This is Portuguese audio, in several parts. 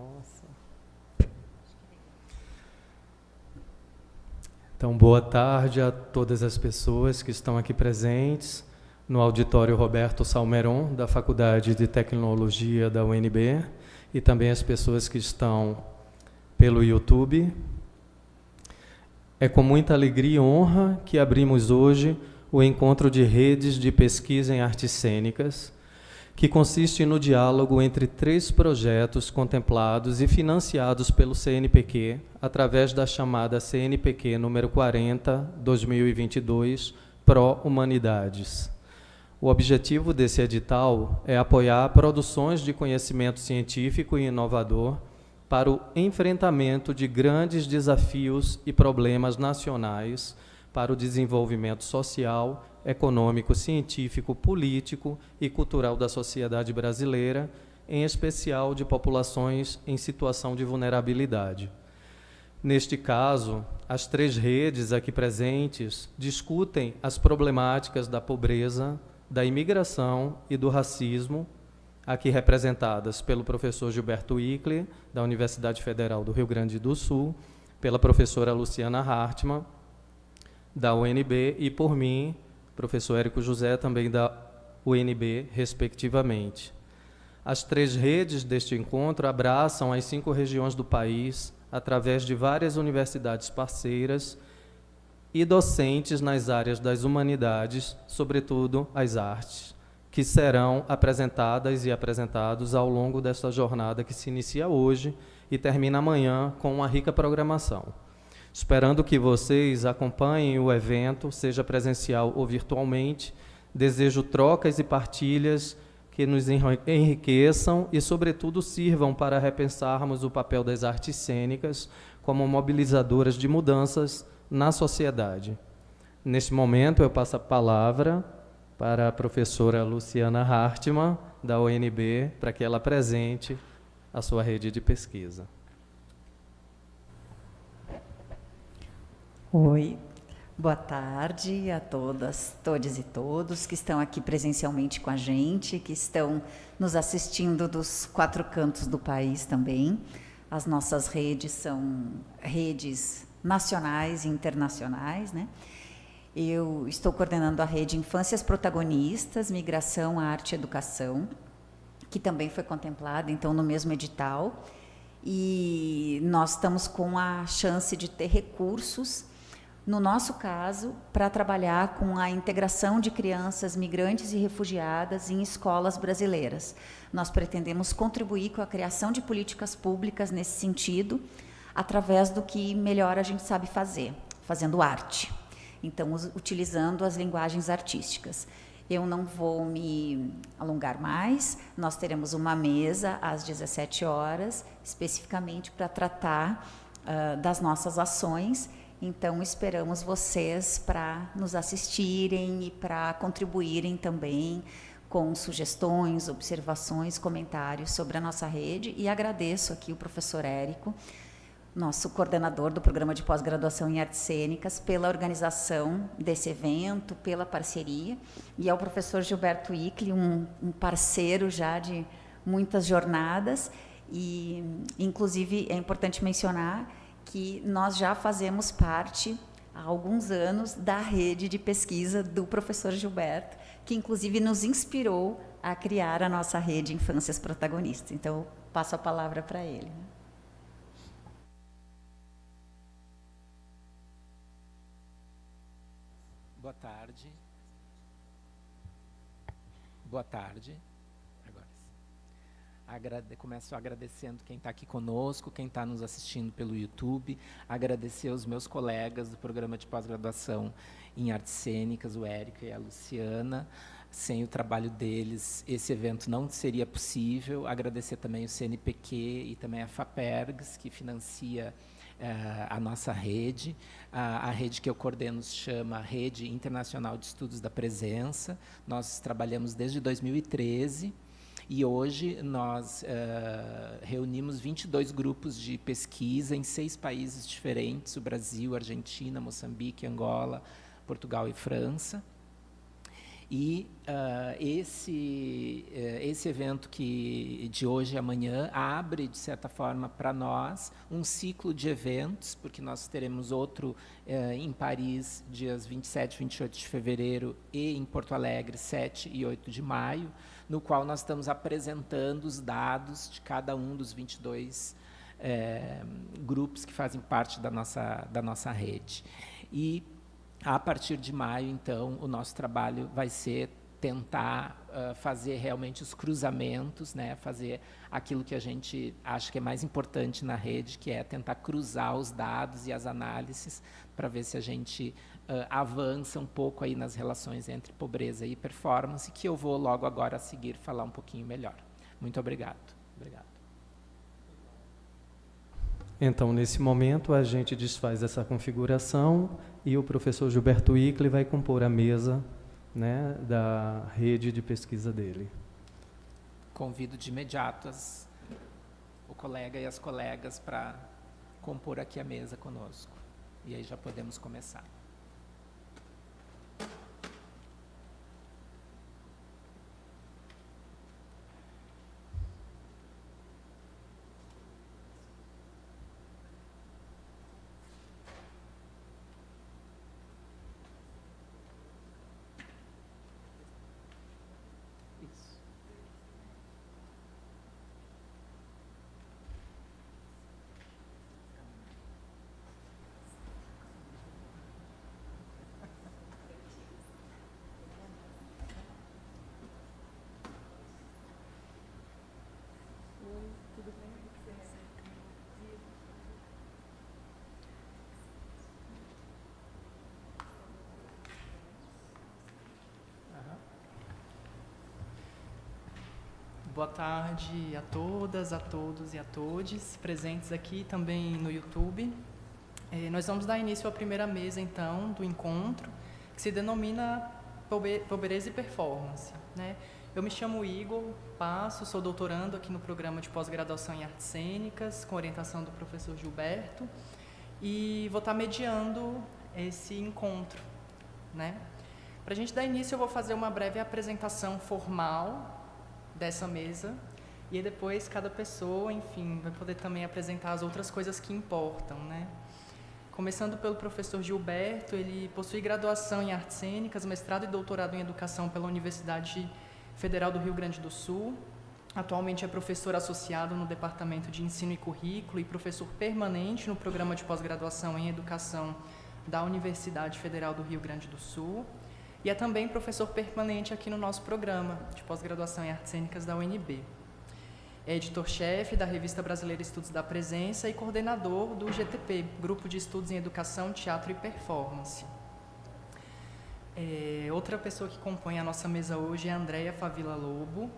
Nossa. Então, boa tarde a todas as pessoas que estão aqui presentes no auditório Roberto Salmeron, da Faculdade de Tecnologia da UNB, e também as pessoas que estão pelo YouTube. É com muita alegria e honra que abrimos hoje o encontro de redes de pesquisa em artes cênicas, que consiste no diálogo entre 3 projetos contemplados e financiados pelo CNPq, através da chamada CNPq número 40/2022, Pró-Humanidades. O objetivo desse edital é apoiar produções de conhecimento científico e inovador para o enfrentamento de grandes desafios e problemas nacionais para o desenvolvimento social, econômico, científico, político e cultural da sociedade brasileira, em especial de populações em situação de vulnerabilidade. Neste caso, as 3 redes aqui presentes discutem as problemáticas da pobreza, da imigração e do racismo, aqui representadas pelo professor Gilberto Icli, da Universidade Federal do Rio Grande do Sul, pela professora Luciana Hartmann, da UNB, e por mim, professor Érico José, também da UNB, respectivamente. As 3 redes deste encontro abraçam as 5 regiões do país, através de várias universidades parceiras e docentes nas áreas das humanidades, sobretudo as artes, que serão apresentadas e apresentados ao longo desta jornada que se inicia hoje e termina amanhã com uma rica programação. Esperando que vocês acompanhem o evento, seja presencial ou virtualmente, desejo trocas e partilhas que nos enriqueçam e, sobretudo, sirvam para repensarmos o papel das artes cênicas como mobilizadoras de mudanças na sociedade. Neste momento, eu passo a palavra para a professora Luciana Hartmann, da UNB, para que ela apresente a sua rede de pesquisa. Oi, boa tarde a todas, todes e todos que estão aqui presencialmente com a gente, que estão nos assistindo dos 4 cantos do país também. As nossas redes são redes nacionais e internacionais, né? Eu estou coordenando a rede Infâncias Protagonistas, Migração, Arte e Educação, que também foi contemplada, então, no mesmo edital. E nós estamos com a chance de ter recursos, no nosso caso, para trabalhar com a integração de crianças migrantes e refugiadas em escolas brasileiras. Nós pretendemos contribuir com a criação de políticas públicas nesse sentido, através do que melhor a gente sabe fazer, fazendo arte. Então, utilizando as linguagens artísticas. Eu não vou me alongar mais, nós teremos uma mesa às 17 horas, especificamente para tratar das nossas ações. Então, esperamos vocês para nos assistirem e para contribuírem também com sugestões, observações, comentários sobre a nossa rede. E agradeço aqui o professor Érico, nosso coordenador do programa de pós-graduação em artes cênicas, pela organização desse evento, pela parceria, e ao professor Gilberto Icli, um parceiro já de muitas jornadas, e, inclusive, é importante mencionar que nós já fazemos parte, há alguns anos, da rede de pesquisa do professor Gilberto, que, inclusive, nos inspirou a criar a nossa rede Infâncias Protagonistas. Então, eu passo a palavra para ele. Boa tarde. Boa tarde. Agora sim. Começo agradecendo quem está aqui conosco, quem está nos assistindo pelo YouTube, agradecer aos meus colegas do programa de pós-graduação em artes cênicas, o Érico e a Luciana. Sem o trabalho deles, esse evento não seria possível. Agradecer também o CNPq e também a FAPERGS, que financia a nossa rede. A rede que eu coordeno se chama Rede Internacional de Estudos da Presença. Nós trabalhamos desde 2013 e hoje nós reunimos 22 grupos de pesquisa em 6 países diferentes: o Brasil, Argentina, Moçambique, Angola, Portugal e França. E esse evento de hoje e amanhã abre, de certa forma, para nós, um ciclo de eventos, porque nós teremos outro em Paris, dias 27 e 28 de fevereiro, e em Porto Alegre, 7 e 8 de maio, no qual nós estamos apresentando os dados de cada um dos 22 grupos que fazem parte da nossa rede. E, a partir de maio, então, o nosso trabalho vai ser tentar fazer realmente os cruzamentos, né, fazer aquilo que a gente acha que é mais importante na rede, que é tentar cruzar os dados e as análises para ver se a gente avança um pouco aí nas relações entre pobreza e performance, que eu vou logo agora a seguir falar um pouquinho melhor. Muito obrigado. Obrigado. Então, nesse momento, a gente desfaz essa configuração e o professor Gilberto Icli vai compor a mesa, né, da rede de pesquisa dele. Convido de imediato o colega e as colegas para compor aqui a mesa conosco. E aí já podemos começar. Boa tarde a todas, a todos e a todes presentes aqui também no YouTube. Nós vamos dar início à primeira mesa, então, do encontro, que se denomina Pobreza e Performance, né? Eu me chamo Igor Passo, sou doutorando aqui no programa de pós-graduação em Artes Cênicas, com orientação do professor Gilberto, e vou estar mediando esse encontro, né? Para a gente dar início, eu vou fazer uma breve apresentação formal dessa mesa, e aí depois cada pessoa, enfim, vai poder também apresentar as outras coisas que importam, né? Começando pelo professor Gilberto, ele possui graduação em Artes Cênicas, mestrado e doutorado em Educação pela Universidade Federal do Rio Grande do Sul. Atualmente é professor associado no Departamento de Ensino e Currículo e professor permanente no Programa de Pós-Graduação em Educação da Universidade Federal do Rio Grande do Sul. E é também professor permanente aqui no nosso programa de pós-graduação em Artes Cênicas da UNB. É editor-chefe da Revista Brasileira Estudos da Presença e coordenador do GTP, Grupo de Estudos em Educação, Teatro e Performance. Outra pessoa que compõe a nossa mesa hoje é a Andréia Favila Lobo.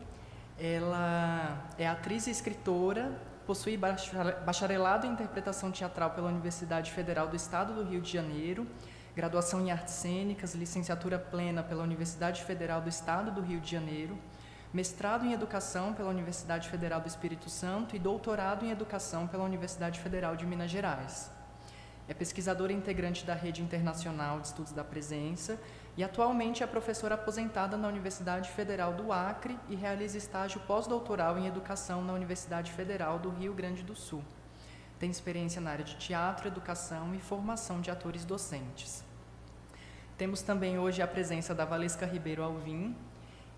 Ela é atriz e escritora, possui bacharelado em Interpretação Teatral pela Universidade Federal do Estado do Rio de Janeiro, graduação em Artes Cênicas, licenciatura plena pela Universidade Federal do Estado do Rio de Janeiro, mestrado em Educação pela Universidade Federal do Espírito Santo e doutorado em Educação pela Universidade Federal de Minas Gerais. É pesquisadora integrante da Rede Internacional de Estudos da Presença e atualmente é professora aposentada na Universidade Federal do Acre e realiza estágio pós-doutoral em Educação na Universidade Federal do Rio Grande do Sul. Tem experiência na área de teatro, educação e formação de atores docentes. Temos também hoje a presença da Valesca Ribeiro Alvim.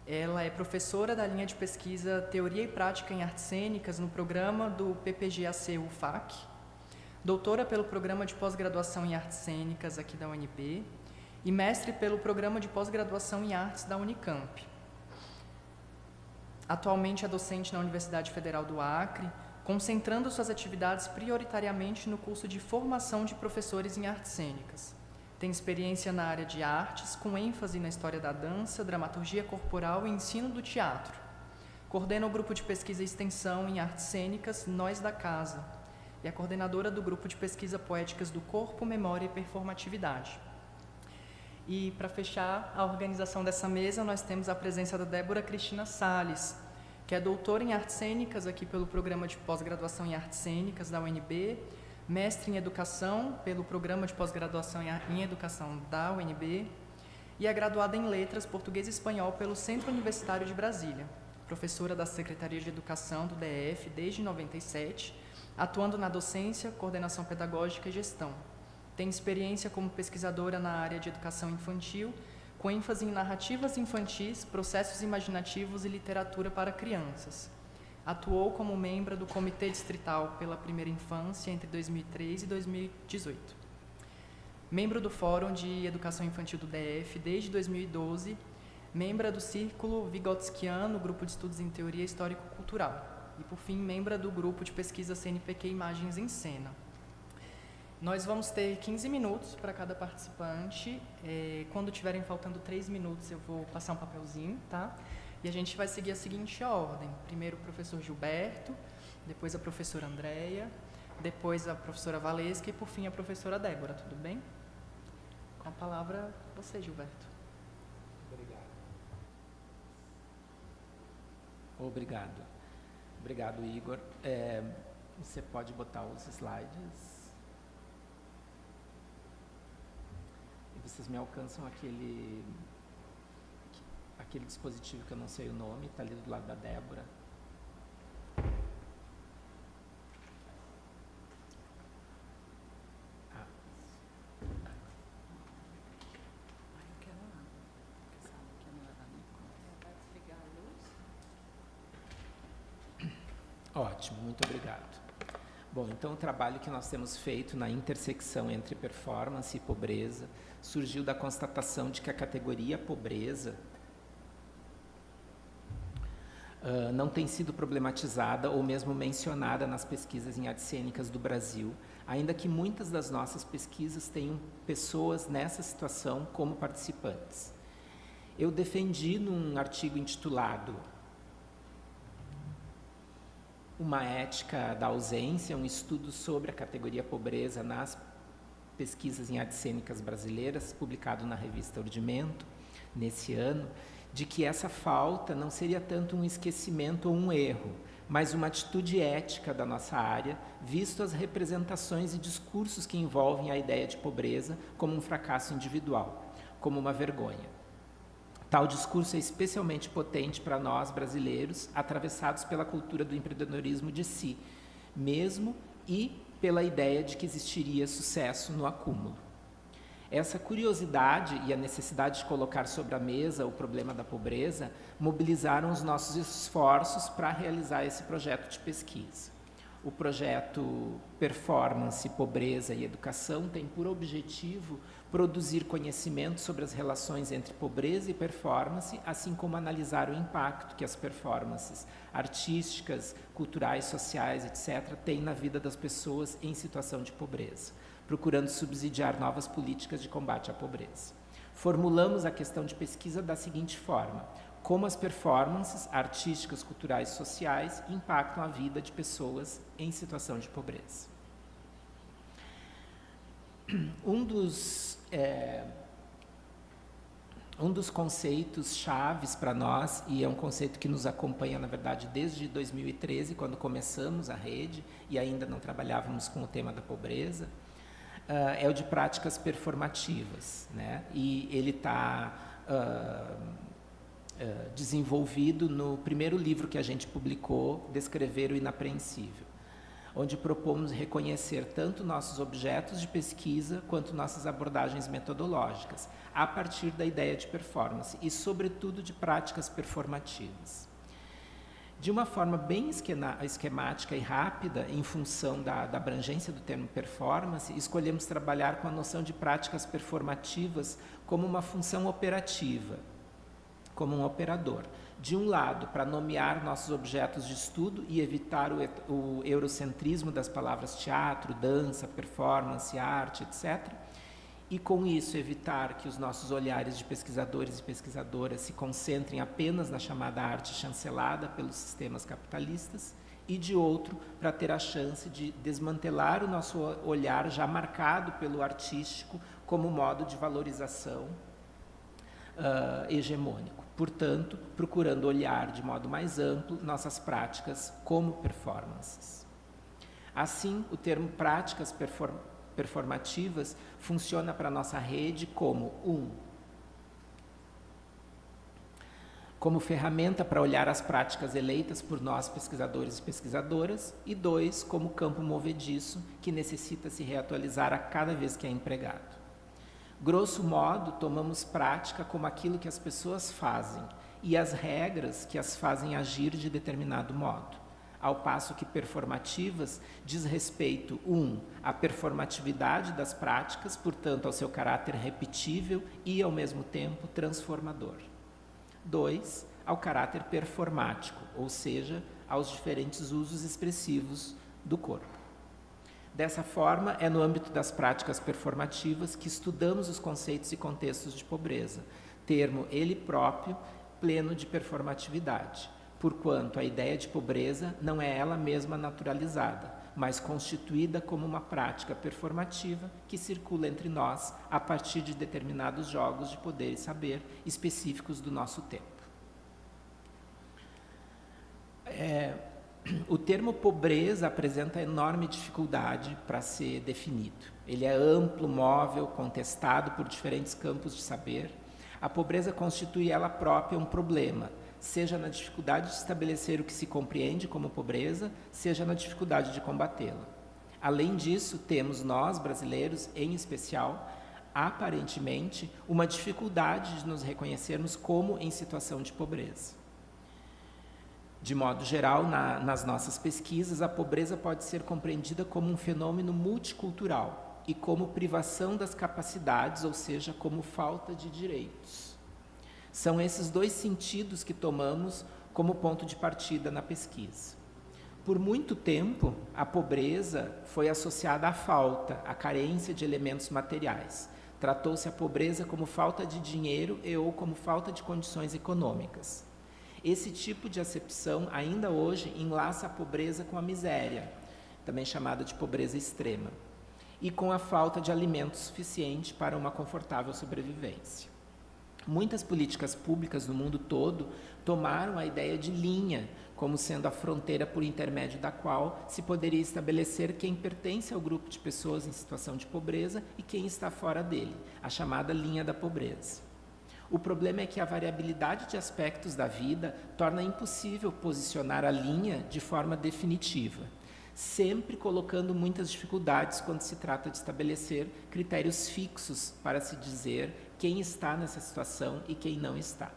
Ela é professora da linha de pesquisa Teoria e Prática em Artes Cênicas no programa do PPGAC-UFAC, doutora pelo programa de pós-graduação em Artes Cênicas aqui da UNB e mestre pelo programa de pós-graduação em Artes da Unicamp. Atualmente é docente na Universidade Federal do Acre, concentrando suas atividades prioritariamente no curso de formação de professores em artes cênicas. Tem experiência na área de artes, com ênfase na história da dança, dramaturgia corporal e ensino do teatro. Coordena o grupo de pesquisa e extensão em artes cênicas Nós da Casa e é coordenadora do grupo de pesquisa Poéticas do Corpo, Memória e Performatividade. E, para fechar a organização dessa mesa, nós temos a presença da Débora Cristina Salles, que é doutora em Artes Cênicas aqui pelo Programa de Pós-Graduação em Artes Cênicas da UNB, mestre em Educação pelo Programa de Pós-Graduação em Educação da UNB, e é graduada em Letras Português e Espanhol pelo Centro Universitário de Brasília. Professora da Secretaria de Educação do DF desde 97, atuando na docência, coordenação pedagógica e gestão. Tem experiência como pesquisadora na área de educação infantil, com ênfase em narrativas infantis, processos imaginativos e literatura para crianças. Atuou como membro do Comitê Distrital pela Primeira Infância entre 2013 e 2018. Membro do Fórum de Educação Infantil do DF desde 2012, membro do Círculo Vygotskiano, Grupo de Estudos em Teoria Histórico-Cultural. E, por fim, membro do Grupo de Pesquisa CNPq Imagens em Cena. Nós vamos ter 15 minutos para cada participante. Quando tiverem faltando 3 minutos, eu vou passar um papelzinho, tá? E a gente vai seguir a seguinte ordem. Primeiro o professor Gilberto, depois a professora Andréia, depois a professora Valesca e, por fim, a professora Débora. Tudo bem? Com a palavra, você, Gilberto. Obrigado. Obrigado, Igor. Você pode botar os slides. E vocês me alcançam aquele dispositivo que eu não sei o nome, está ali do lado da Débora. Ótimo, muito obrigado. Bom, então o trabalho que nós temos feito na intersecção entre performance e pobreza surgiu da constatação de que a categoria pobreza não tem sido problematizada ou mesmo mencionada nas pesquisas em artes cênicas do Brasil, ainda que muitas das nossas pesquisas tenham pessoas nessa situação como participantes. Eu defendi num artigo intitulado Uma Ética da Ausência, um estudo sobre a categoria pobreza nas pesquisas em artes cênicas brasileiras, publicado na revista Urdimento, nesse ano, de que essa falta não seria tanto um esquecimento ou um erro, mas uma atitude ética da nossa área, visto as representações e discursos que envolvem a ideia de pobreza como um fracasso individual, como uma vergonha. Tal discurso é especialmente potente para nós, brasileiros, atravessados pela cultura do empreendedorismo de si mesmo e pela ideia de que existiria sucesso no acúmulo. Essa curiosidade e a necessidade de colocar sobre a mesa o problema da pobreza mobilizaram os nossos esforços para realizar esse projeto de pesquisa. O projeto Performance, Pobreza e Educação tem por objetivo produzir conhecimento sobre as relações entre pobreza e performance, assim como analisar o impacto que as performances artísticas, culturais, sociais, etc., têm na vida das pessoas em situação de pobreza, procurando subsidiar novas políticas de combate à pobreza. Formulamos a questão de pesquisa da seguinte forma: como as performances artísticas, culturais e sociais impactam a vida de pessoas em situação de pobreza. Um dos conceitos chaves para nós, e é um conceito que nos acompanha, na verdade, desde 2013, quando começamos a rede e ainda não trabalhávamos com o tema da pobreza, é o de práticas performativas, né? E ele está desenvolvido no primeiro livro que a gente publicou, Descrever o Inapreensível, onde propomos reconhecer tanto nossos objetos de pesquisa quanto nossas abordagens metodológicas, a partir da ideia de performance e, sobretudo, de práticas performativas. De uma forma bem esquemática e rápida, em função da abrangência do termo performance, escolhemos trabalhar com a noção de práticas performativas como uma função operativa, como um operador. De um lado, para nomear nossos objetos de estudo e evitar o eurocentrismo das palavras teatro, dança, performance, arte, etc., e com isso evitar que os nossos olhares de pesquisadores e pesquisadoras se concentrem apenas na chamada arte chancelada pelos sistemas capitalistas, e de outro, para ter a chance de desmantelar o nosso olhar já marcado pelo artístico como modo de valorização hegemônico. Portanto, procurando olhar de modo mais amplo nossas práticas como performances. Assim, o termo práticas performativas funciona para a nossa rede como como ferramenta para olhar as práticas eleitas por nós, pesquisadores e pesquisadoras, e 2, como campo movediço que necessita se reatualizar a cada vez que é empregado. Grosso modo, tomamos prática como aquilo que as pessoas fazem e as regras que as fazem agir de determinado modo, ao passo que performativas diz respeito, 1, à performatividade das práticas, portanto, ao seu caráter repetível e, ao mesmo tempo, transformador. 2, ao caráter performático, ou seja, aos diferentes usos expressivos do corpo. Dessa forma, é no âmbito das práticas performativas que estudamos os conceitos e contextos de pobreza, termo ele próprio pleno de performatividade, porquanto a ideia de pobreza não é ela mesma naturalizada, mas constituída como uma prática performativa que circula entre nós a partir de determinados jogos de poder e saber específicos do nosso tempo. O termo pobreza apresenta enorme dificuldade para ser definido. Ele é amplo, móvel, contestado por diferentes campos de saber. A pobreza constitui ela própria um problema, seja na dificuldade de estabelecer o que se compreende como pobreza, seja na dificuldade de combatê-la. Além disso, temos nós, brasileiros, em especial, aparentemente, uma dificuldade de nos reconhecermos como em situação de pobreza. De modo geral, nas nossas pesquisas, a pobreza pode ser compreendida como um fenômeno multicultural e como privação das capacidades, ou seja, como falta de direitos. São esses 2 sentidos que tomamos como ponto de partida na pesquisa. Por muito tempo, a pobreza foi associada à falta, à carência de elementos materiais. Tratou-se a pobreza como falta de dinheiro e ou como falta de condições econômicas. Esse tipo de acepção, ainda hoje, enlaça a pobreza com a miséria, também chamada de pobreza extrema, e com a falta de alimento suficiente para uma confortável sobrevivência. Muitas políticas públicas no mundo todo tomaram a ideia de linha como sendo a fronteira por intermédio da qual se poderia estabelecer quem pertence ao grupo de pessoas em situação de pobreza e quem está fora dele, a chamada linha da pobreza. O problema é que a variabilidade de aspectos da vida torna impossível posicionar a linha de forma definitiva, sempre colocando muitas dificuldades quando se trata de estabelecer critérios fixos para se dizer quem está nessa situação e quem não está.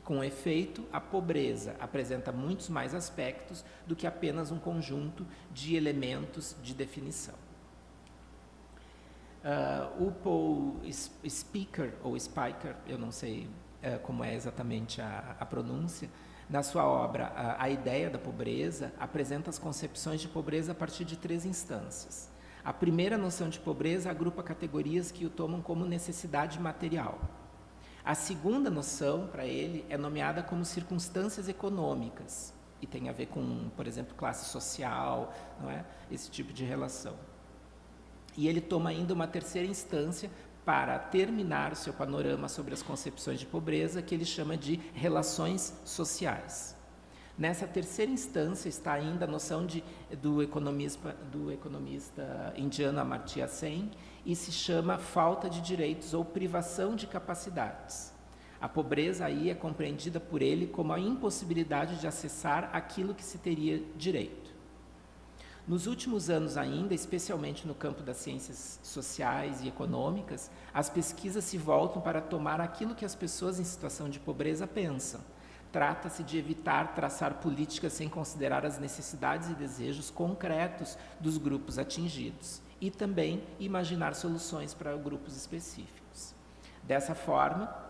Com efeito, a pobreza apresenta muitos mais aspectos do que apenas um conjunto de elementos de definição. O Paul Spiker, ou Spiker, eu não sei como é exatamente a pronúncia, na sua obra A Ideia da Pobreza, apresenta as concepções de pobreza a partir de 3 instâncias. A primeira noção de pobreza agrupa categorias que o tomam como necessidade material. A segunda noção, para ele, é nomeada como circunstâncias econômicas, e tem a ver com, por exemplo, classe social, não é? Esse tipo de relação. E ele toma ainda uma terceira instância para terminar o seu panorama sobre as concepções de pobreza, que ele chama de relações sociais. Nessa terceira instância está ainda a noção do economista indiano Amartya Sen, e se chama falta de direitos ou privação de capacidades. A pobreza aí é compreendida por ele como a impossibilidade de acessar aquilo que se teria direito. Nos últimos anos ainda, especialmente no campo das ciências sociais e econômicas, as pesquisas se voltam para tomar aquilo que as pessoas em situação de pobreza pensam. Trata-se de evitar traçar políticas sem considerar as necessidades e desejos concretos dos grupos atingidos e também imaginar soluções para grupos específicos. Dessa forma,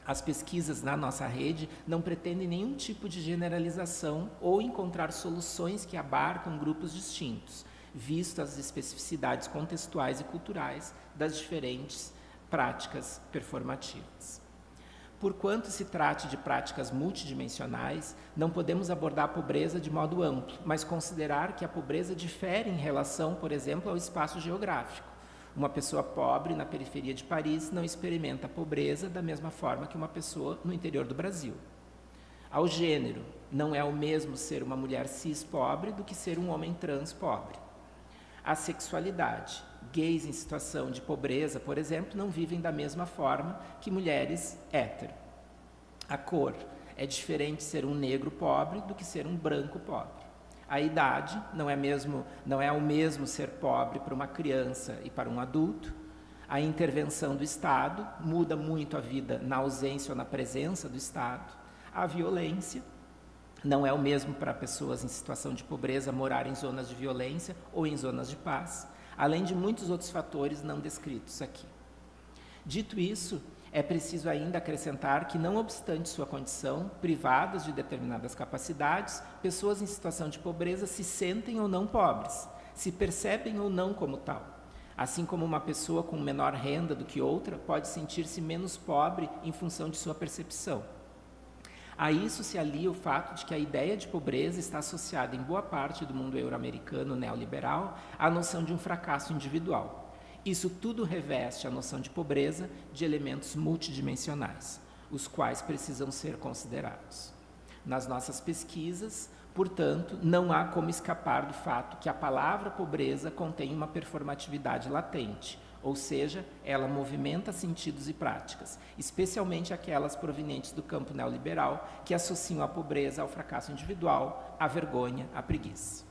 as pesquisas na nossa rede não pretendem nenhum tipo de generalização ou encontrar soluções que abarcam grupos distintos, visto as especificidades contextuais e culturais das diferentes práticas performativas. Por quanto se trate de práticas multidimensionais, não podemos abordar a pobreza de modo amplo, mas considerar que a pobreza difere em relação, por exemplo, ao espaço geográfico. Uma pessoa pobre na periferia de Paris não experimenta a pobreza da mesma forma que uma pessoa no interior do Brasil. Ao gênero, não é o mesmo ser uma mulher cis pobre do que ser um homem trans pobre. A sexualidade, gays em situação de pobreza, por exemplo, não vivem da mesma forma que mulheres hétero. A cor, É diferente ser um negro pobre do que ser um branco pobre. A idade não é o mesmo ser pobre para uma criança e para um adulto. A intervenção do Estado muda muito a vida na ausência ou na presença do Estado. A violência não é o mesmo para pessoas em situação de pobreza morar em zonas de violência ou em zonas de paz, além de muitos outros fatores não descritos aqui. Dito isso, é preciso ainda acrescentar que, não obstante sua condição, privadas de determinadas capacidades, pessoas em situação de pobreza se sentem ou não pobres, se percebem ou não como tal. Assim como uma pessoa com menor renda do que outra pode sentir-se menos pobre em função de sua percepção. A isso se alia o fato de que a ideia de pobreza está associada em boa parte do mundo euro-americano neoliberal à noção de um fracasso individual. Isso tudo reveste a noção de pobreza de elementos multidimensionais, os quais precisam ser considerados. Nas nossas pesquisas, portanto, não há como escapar do fato que a palavra pobreza contém uma performatividade latente, ou seja, ela movimenta sentidos e práticas, especialmente aquelas provenientes do campo neoliberal que associam a pobreza ao fracasso individual, à vergonha, à preguiça.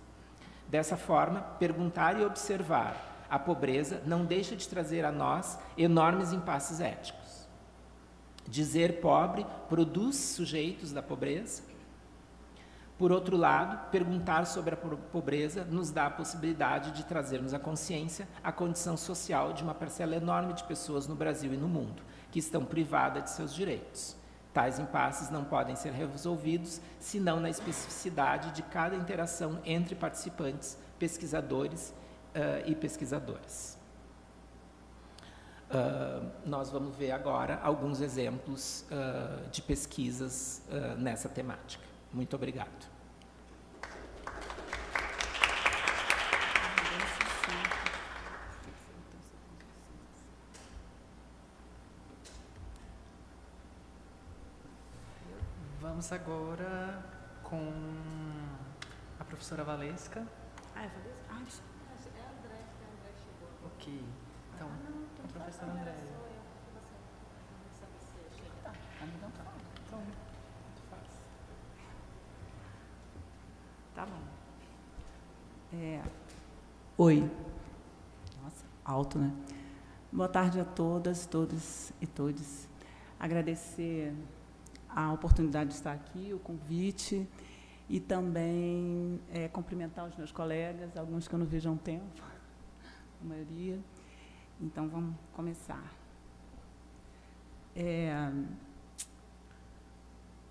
Dessa forma, perguntar e observar a pobreza não deixa de trazer a nós enormes impasses éticos. Dizer pobre produz sujeitos da pobreza. Por outro lado, perguntar sobre a pobreza nos dá a possibilidade de trazermos à consciência a condição social de uma parcela enorme de pessoas no Brasil e no mundo, que estão privadas de seus direitos. Tais impasses não podem ser resolvidos senão na especificidade de cada interação entre participantes, pesquisadores e pesquisadoras. Nós vamos ver agora alguns exemplos de pesquisas nessa temática. Muito obrigado. Vamos agora com a professora Valesca. Ah, é Valesca? Ah, isso. É a André, que a André chegou. Ok. Então, a professora Andréia. Tá, então tá. Então, muito fácil. Tá bom. Oi. Nossa, alto, né? Boa tarde a todas, todos e todes. Agradecer a oportunidade de estar aqui, o convite, e também cumprimentar os meus colegas, alguns que eu não vejo há um tempo, a maioria. Então, vamos começar.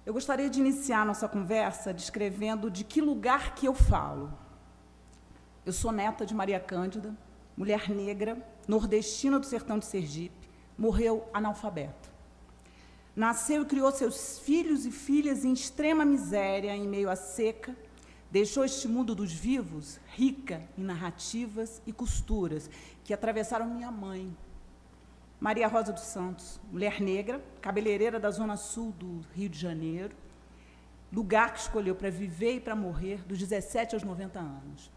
Eu gostaria de iniciar a nossa conversa descrevendo de que lugar que eu falo. Eu sou neta de Maria Cândida, mulher negra, nordestina do sertão de Sergipe, morreu analfabeta. Nasceu e criou seus filhos e filhas em extrema miséria, em meio à seca, deixou este mundo dos vivos rica em narrativas e costuras que atravessaram minha mãe, Maria Rosa dos Santos, mulher negra, cabeleireira da Zona Sul do Rio de Janeiro, lugar que escolheu para viver e para morrer dos 17 aos 90 anos.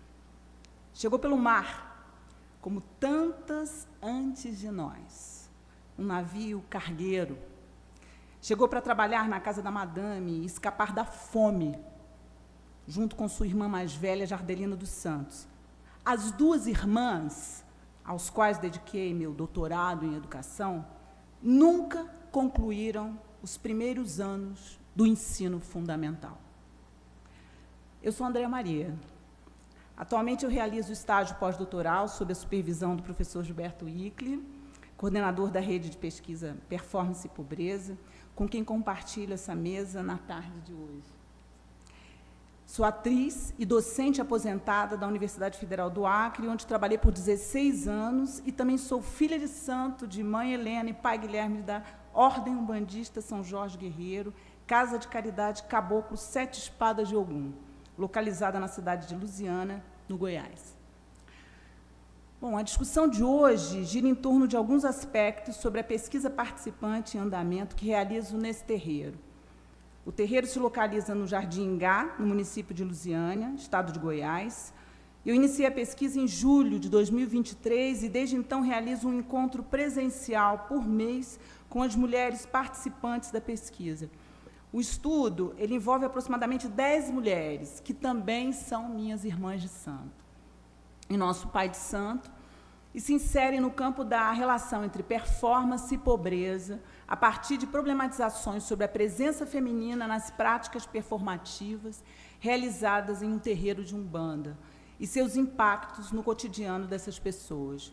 Chegou pelo mar, como tantas antes de nós, um navio cargueiro. Chegou para trabalhar na casa da madame e escapar da fome, junto com sua irmã mais velha, Jardelina dos Santos. As duas irmãs, aos quais dediquei meu doutorado em educação, nunca concluíram os primeiros anos do ensino fundamental. Eu sou Andréa Maria. Atualmente eu realizo estágio pós-doutoral sob a supervisão do professor Gilberto Ickli, coordenador da rede de pesquisa Performance e Pobreza, com quem compartilho essa mesa na tarde de hoje. Sou atriz e docente aposentada da Universidade Federal do Acre, onde trabalhei por 16 anos, e também sou filha de santo de mãe Helena e pai Guilherme da Ordem Umbandista São Jorge Guerreiro, Casa de Caridade Caboclo Sete Espadas de Ogum, localizada na cidade de Lusiana, no Goiás. Bom, a discussão de hoje gira em torno de alguns aspectos sobre a pesquisa participante em andamento que realizo nesse terreiro. O terreiro se localiza no Jardim Ingá, no município de Lusiânia, estado de Goiás. Eu iniciei a pesquisa em julho de 2023 e, desde então, realizo um encontro presencial por mês com as mulheres participantes da pesquisa. O estudo ele envolve aproximadamente 10 mulheres, que também são minhas irmãs de santo, e nosso pai de santo, e se insere no campo da relação entre performance e pobreza, a partir de problematizações sobre a presença feminina nas práticas performativas realizadas em um terreiro de Umbanda e seus impactos no cotidiano dessas pessoas.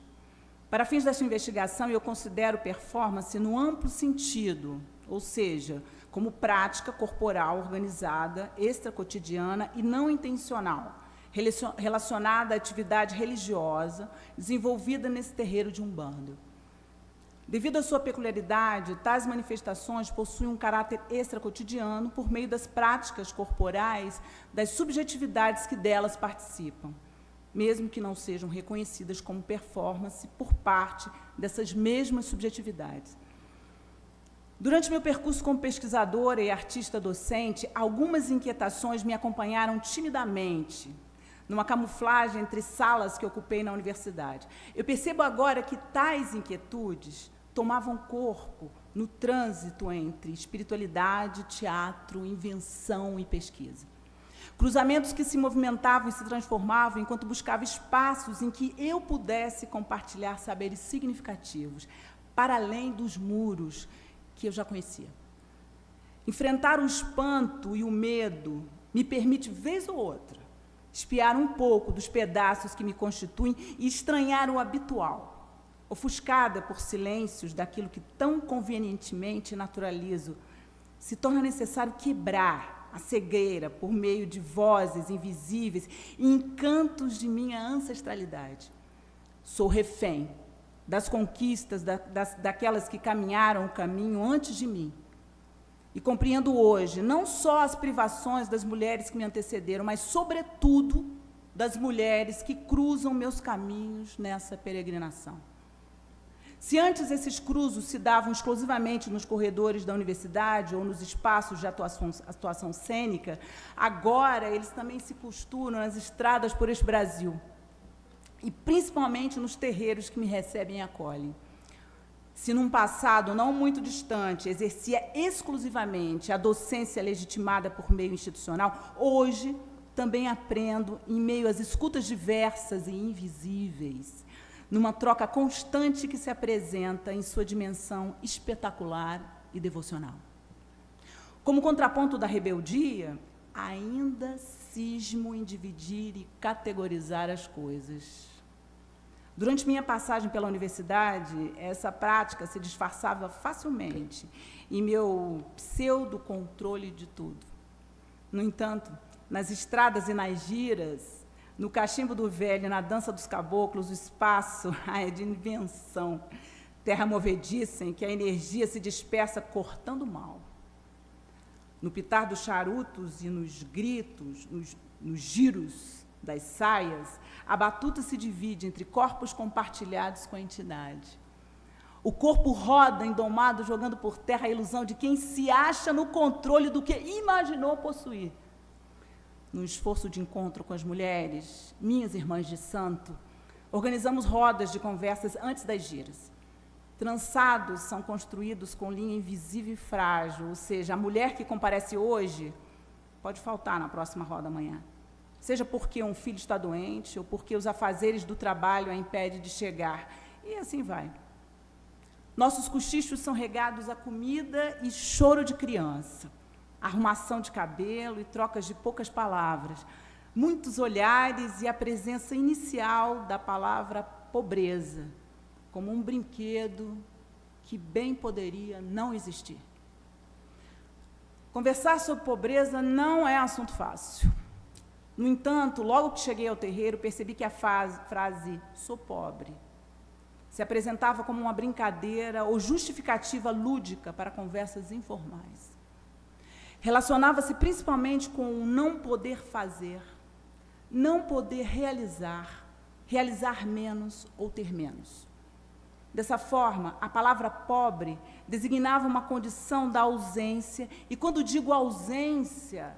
Para fins desta investigação, eu considero performance no amplo sentido, ou seja, como prática corporal organizada, extracotidiana e não intencional, relacionada à atividade religiosa desenvolvida nesse terreiro de Umbanda. Devido à sua peculiaridade, tais manifestações possuem um caráter extracotidiano por meio das práticas corporais, das subjetividades que delas participam, mesmo que não sejam reconhecidas como performance por parte dessas mesmas subjetividades. Durante meu percurso como pesquisadora e artista docente, algumas inquietações me acompanharam timidamente, numa camuflagem entre salas que ocupei na universidade. Eu percebo agora que tais inquietudes tomavam corpo no trânsito entre espiritualidade, teatro, invenção e pesquisa. Cruzamentos que se movimentavam e se transformavam enquanto buscava espaços em que eu pudesse compartilhar saberes significativos, para além dos muros que eu já conhecia. Enfrentar o espanto e o medo me permite, vez ou outra, espiar um pouco dos pedaços que me constituem e estranhar o habitual, ofuscada por silêncios daquilo que tão convenientemente naturalizo. Se torna necessário quebrar a cegueira por meio de vozes invisíveis e encantos de minha ancestralidade. Sou refém das conquistas daquelas que caminharam o caminho antes de mim. E compreendo hoje não só as privações das mulheres que me antecederam, mas, sobretudo, das mulheres que cruzam meus caminhos nessa peregrinação. Se antes esses cruzos se davam exclusivamente nos corredores da universidade ou nos espaços de atuação cênica, agora eles também se costuram nas estradas por este Brasil, e principalmente nos terreiros que me recebem e acolhem. Se num passado não muito distante exercia exclusivamente a docência legitimada por meio institucional, hoje também aprendo em meio às escutas diversas e invisíveis, numa troca constante que se apresenta em sua dimensão espetacular e devocional. Como contraponto da rebeldia, ainda cismo em dividir e categorizar as coisas. Durante minha passagem pela universidade, essa prática se disfarçava facilmente em meu pseudo-controle de tudo. No entanto, nas estradas e nas giras, no cachimbo do velho, na dança dos caboclos, o espaço é de invenção, terra movediça em que a energia se dispersa cortando mal. No pitar dos charutos e nos gritos, nos giros das saias, a batuta se divide entre corpos compartilhados com a entidade. O corpo roda, indomado, jogando por terra a ilusão de quem se acha no controle do que imaginou possuir. No esforço de encontro com as mulheres, minhas irmãs de santo, organizamos rodas de conversas antes das giras. Trançados são construídos com linha invisível e frágil, ou seja, a mulher que comparece hoje pode faltar na próxima roda amanhã. Seja porque um filho está doente ou porque os afazeres do trabalho a impedem de chegar. E assim vai. Nossos cochichos são regados a comida e choro de criança, arrumação de cabelo e trocas de poucas palavras, muitos olhares e a presença inicial da palavra pobreza, como um brinquedo que bem poderia não existir. Conversar sobre pobreza não é assunto fácil. No entanto, logo que cheguei ao terreiro, percebi que a frase "sou pobre" se apresentava como uma brincadeira ou justificativa lúdica para conversas informais. Relacionava-se principalmente com o não poder fazer, não poder realizar menos ou ter menos. Dessa forma, a palavra pobre designava uma condição da ausência, e quando digo ausência,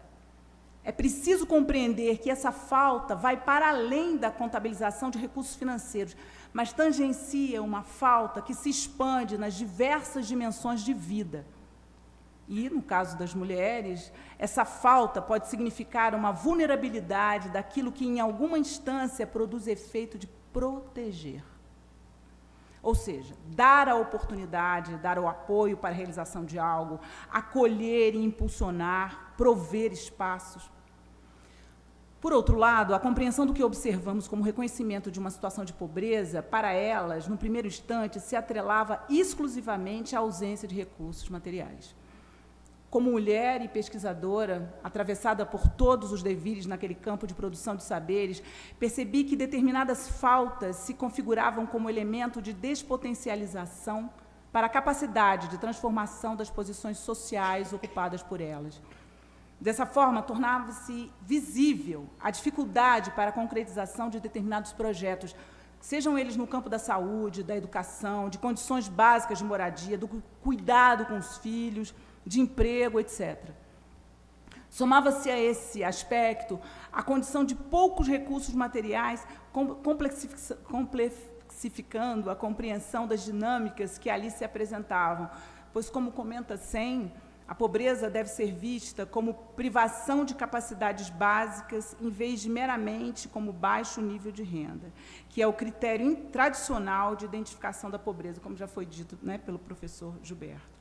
é preciso compreender que essa falta vai para além da contabilização de recursos financeiros, mas tangencia uma falta que se expande nas diversas dimensões de vida. E, no caso das mulheres, essa falta pode significar uma vulnerabilidade daquilo que, em alguma instância, produz efeito de proteger. Ou seja, dar a oportunidade, dar o apoio para a realização de algo, acolher e impulsionar, prover espaços. Por outro lado, a compreensão do que observamos como reconhecimento de uma situação de pobreza, para elas, no primeiro instante, se atrelava exclusivamente à ausência de recursos materiais. Como mulher e pesquisadora, atravessada por todos os devires naquele campo de produção de saberes, percebi que determinadas faltas se configuravam como elemento de despotencialização para a capacidade de transformação das posições sociais ocupadas por elas. Dessa forma, tornava-se visível a dificuldade para a concretização de determinados projetos, sejam eles no campo da saúde, da educação, de condições básicas de moradia, do cuidado com os filhos, de emprego, etc. Somava-se a esse aspecto a condição de poucos recursos materiais, complexificando a compreensão das dinâmicas que ali se apresentavam, pois, como comenta Sen, a pobreza deve ser vista como privação de capacidades básicas, em vez de meramente como baixo nível de renda, que é o critério tradicional de identificação da pobreza, como já foi dito, né, pelo professor Gilberto.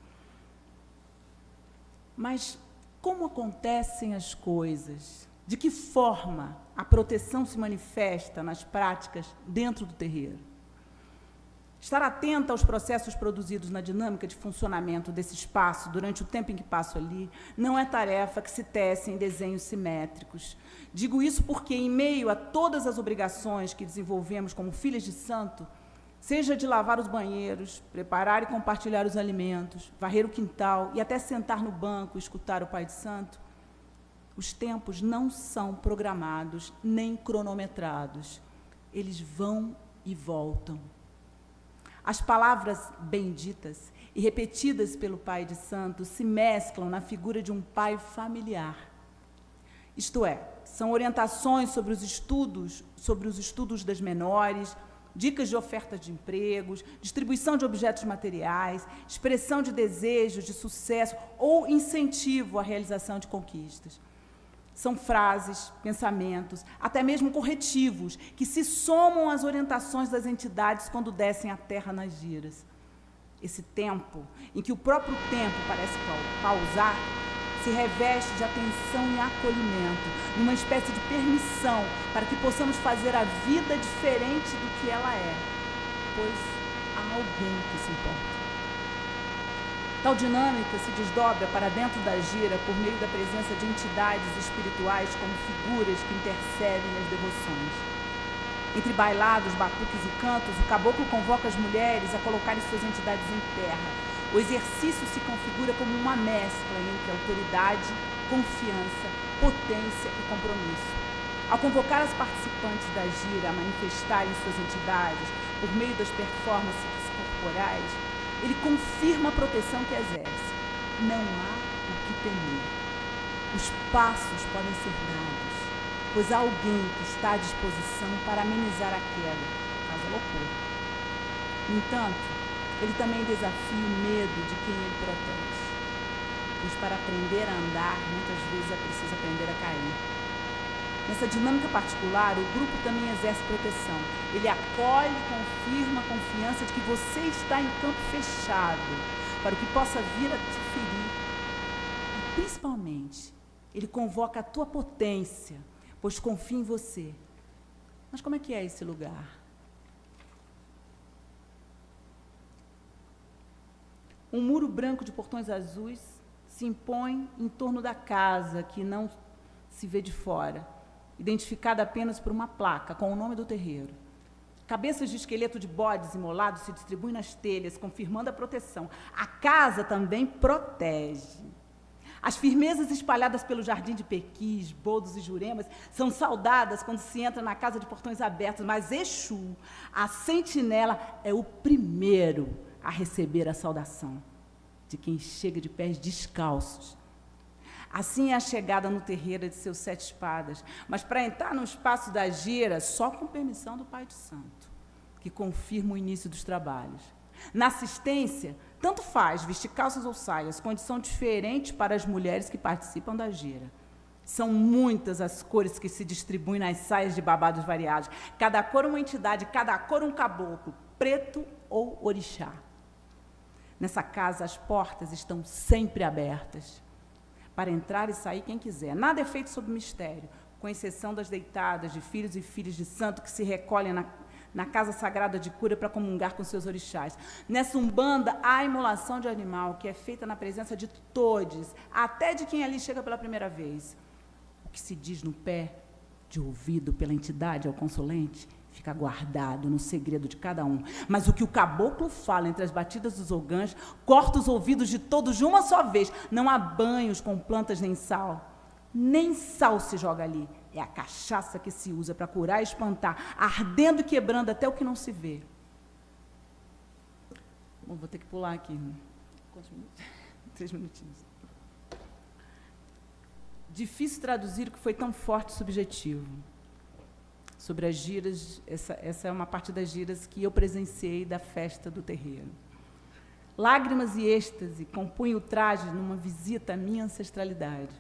Mas como acontecem as coisas? De que forma a proteção se manifesta nas práticas dentro do terreiro? Estar atenta aos processos produzidos na dinâmica de funcionamento desse espaço durante o tempo em que passo ali não é tarefa que se tece em desenhos simétricos. Digo isso porque, em meio a todas as obrigações que desenvolvemos como filhas de santo, seja de lavar os banheiros, preparar e compartilhar os alimentos, varrer o quintal e até sentar no banco e escutar o Pai de Santo, os tempos não são programados nem cronometrados. Eles vão e voltam. As palavras benditas e repetidas pelo Pai de Santo se mesclam na figura de um pai familiar. Isto é, são orientações sobre os estudos das menores, dicas de oferta de empregos, distribuição de objetos materiais, expressão de desejos de sucesso ou incentivo à realização de conquistas. São frases, pensamentos, até mesmo corretivos, que se somam às orientações das entidades quando descem a terra nas giras. Esse tempo, em que o próprio tempo parece pausar, se reveste de atenção e acolhimento, numa espécie de permissão para que possamos fazer a vida diferente do que ela é, pois há alguém que se importa. Tal dinâmica se desdobra para dentro da gira por meio da presença de entidades espirituais como figuras que intercedem nas devoções. Entre bailados, batuques e cantos, o caboclo convoca as mulheres a colocarem suas entidades em terra. O exercício se configura como uma mescla entre autoridade, confiança, potência e compromisso. Ao convocar as participantes da gira a manifestarem suas entidades por meio das performances corporais, ele confirma a proteção que exerce. Não há o que temer. Os passos podem ser dados, pois há alguém que está à disposição para amenizar a queda, caso ela ocorra. No entanto, ele também desafia o medo de quem ele protege, pois para aprender a andar, muitas vezes é preciso aprender a cair. Nessa dinâmica particular, o grupo também exerce proteção. Ele acolhe e confirma a confiança de que você está em campo fechado para o que possa vir a te ferir. E, principalmente, ele convoca a tua potência, pois confia em você. Mas como é que é esse lugar? Um muro branco de portões azuis se impõe em torno da casa, que não se vê de fora, identificada apenas por uma placa com o nome do terreiro. Cabeças de esqueleto de bodes imolados se distribuem nas telhas, confirmando a proteção. A casa também protege. As firmezas espalhadas pelo jardim de pequis, boldos e juremas são saudadas quando se entra na casa de portões abertos, mas Exu, a sentinela, é o primeiro a receber a saudação de quem chega de pés descalços. Assim é a chegada no terreiro de seus 7 espadas, mas para entrar no espaço da gira, só com permissão do Pai de Santo, que confirma o início dos trabalhos. Na assistência, tanto faz vestir calças ou saias, condição diferente para as mulheres que participam da gira. São muitas as cores que se distribuem nas saias de babados variados. Cada cor uma entidade, cada cor um caboclo, preto ou orixá. Nessa casa, as portas estão sempre abertas para entrar e sair quem quiser. Nada é feito sob mistério, com exceção das deitadas de filhos e filhas de santo que se recolhem na casa sagrada de cura para comungar com seus orixás. Nessa umbanda, há a imolação de animal, que é feita na presença de todos, até de quem ali chega pela primeira vez. O que se diz no pé, de ouvido pela entidade ao consulente, fica guardado no segredo de cada um. Mas o que o caboclo fala entre as batidas dos ogãs corta os ouvidos de todos de uma só vez. Não há banhos com plantas nem sal. Nem sal se joga ali. É a cachaça que se usa para curar e espantar, ardendo e quebrando até o que não se vê. Bom, vou ter que pular aqui. Quantos minutos? 3 minutinhos. Difícil traduzir o que foi tão forte e subjetivo. Sobre as giras, essa é uma parte das giras que eu presenciei da festa do terreiro. Lágrimas e êxtase compunham o traje numa visita à minha ancestralidade.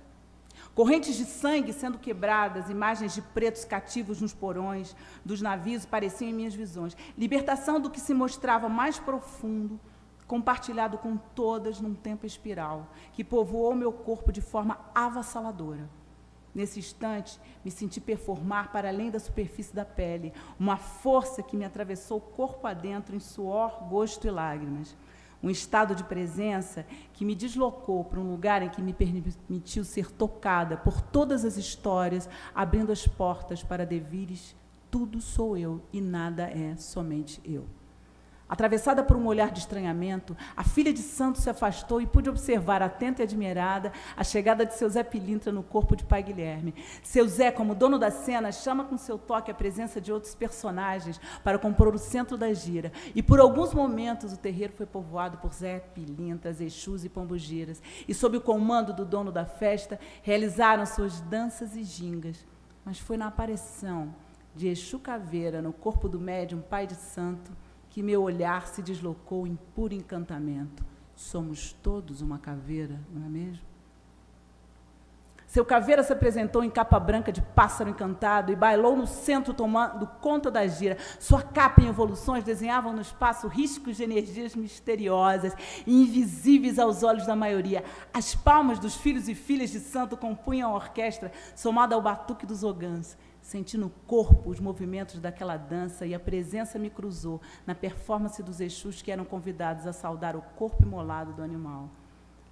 Correntes de sangue sendo quebradas, imagens de pretos cativos nos porões dos navios pareciam em minhas visões. Libertação do que se mostrava mais profundo, compartilhado com todas num tempo espiral, que povoou meu corpo de forma avassaladora. Nesse instante, me senti performar para além da superfície da pele, uma força que me atravessou corpo adentro em suor, gosto e lágrimas. Um estado de presença que me deslocou para um lugar em que me permitiu ser tocada por todas as histórias, abrindo as portas para devires, tudo sou eu e nada é somente eu. Atravessada por um olhar de estranhamento, a filha de santo se afastou e pude observar, atenta e admirada, a chegada de seu Zé Pilintra no corpo de pai Guilherme. Seu Zé, como dono da cena, chama com seu toque a presença de outros personagens para compor o centro da gira. E por alguns momentos o terreiro foi povoado por Zé Pilintras, Exus e Pombogiras. E sob o comando do dono da festa, realizaram suas danças e gingas. Mas foi na aparição de Exu Caveira no corpo do médium pai de santo que meu olhar se deslocou em puro encantamento. Somos todos uma caveira, não é mesmo? Seu Caveira se apresentou em capa branca de pássaro encantado e bailou no centro tomando conta da gira. Sua capa em evoluções desenhavam no espaço riscos de energias misteriosas e invisíveis aos olhos da maioria. As palmas dos filhos e filhas de santo compunham a orquestra, somada ao batuque dos ogãs. Senti no corpo os movimentos daquela dança e a presença me cruzou na performance dos Exus que eram convidados a saudar o corpo imolado do animal.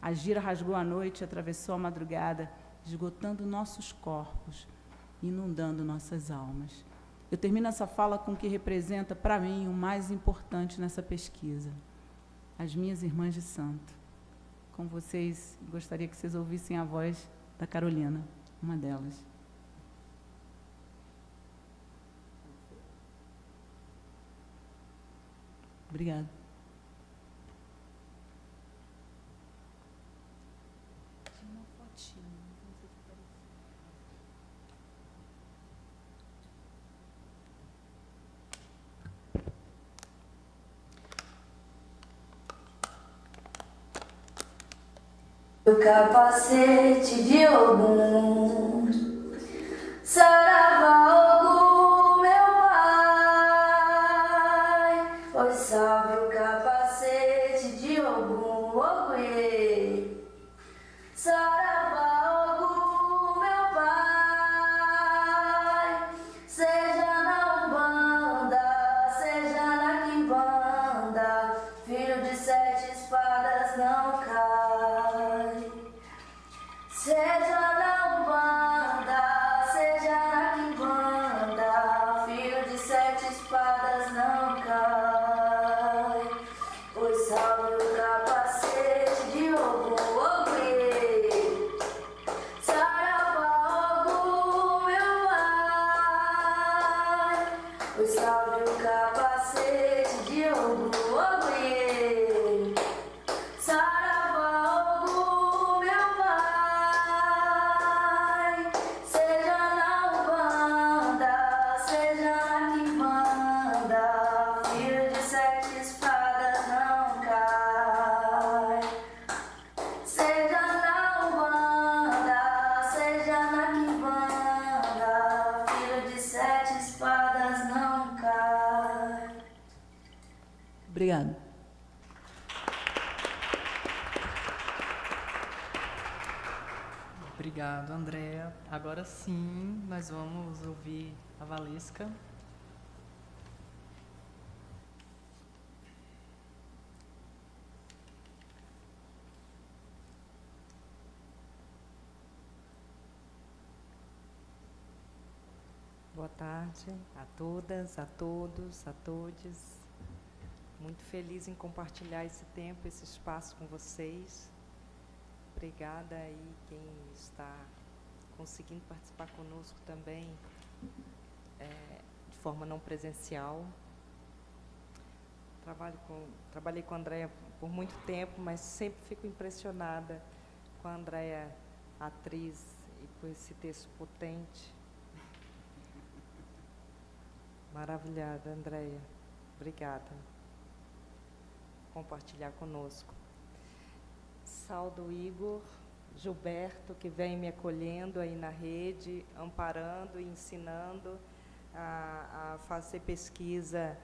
A gira rasgou a noite e atravessou a madrugada, esgotando nossos corpos, inundando nossas almas. Eu termino essa fala com o que representa, para mim, o mais importante nessa pesquisa. As minhas irmãs de santo. Com vocês, gostaria que vocês ouvissem a voz da Carolina, uma delas. Obrigada. O capacete de Ogum, Saravá Ogum, meu pai, pois salve o capacete de Ogum, Oguê. Saravá Ogum, meu pai, seja na Umbanda, seja na Quimbanda, filho de 7 espadas não cai. Seja na Umbanda, seja na Obrigada. Obrigado, Andréa. Agora sim, nós vamos ouvir a Valesca. Boa tarde a todas, a todos, a todes. Muito feliz em compartilhar esse tempo, esse espaço com vocês. Obrigada aí quem está conseguindo participar conosco também, de forma não presencial. Trabalhei com a Andréa por muito tempo, mas sempre fico impressionada com a Andréa, atriz, e com esse texto potente. Maravilhada, Andréa. Obrigada por compartilhar conosco. Saúdo o Igor, Gilberto, que vem me acolhendo aí na rede, amparando e ensinando a fazer pesquisa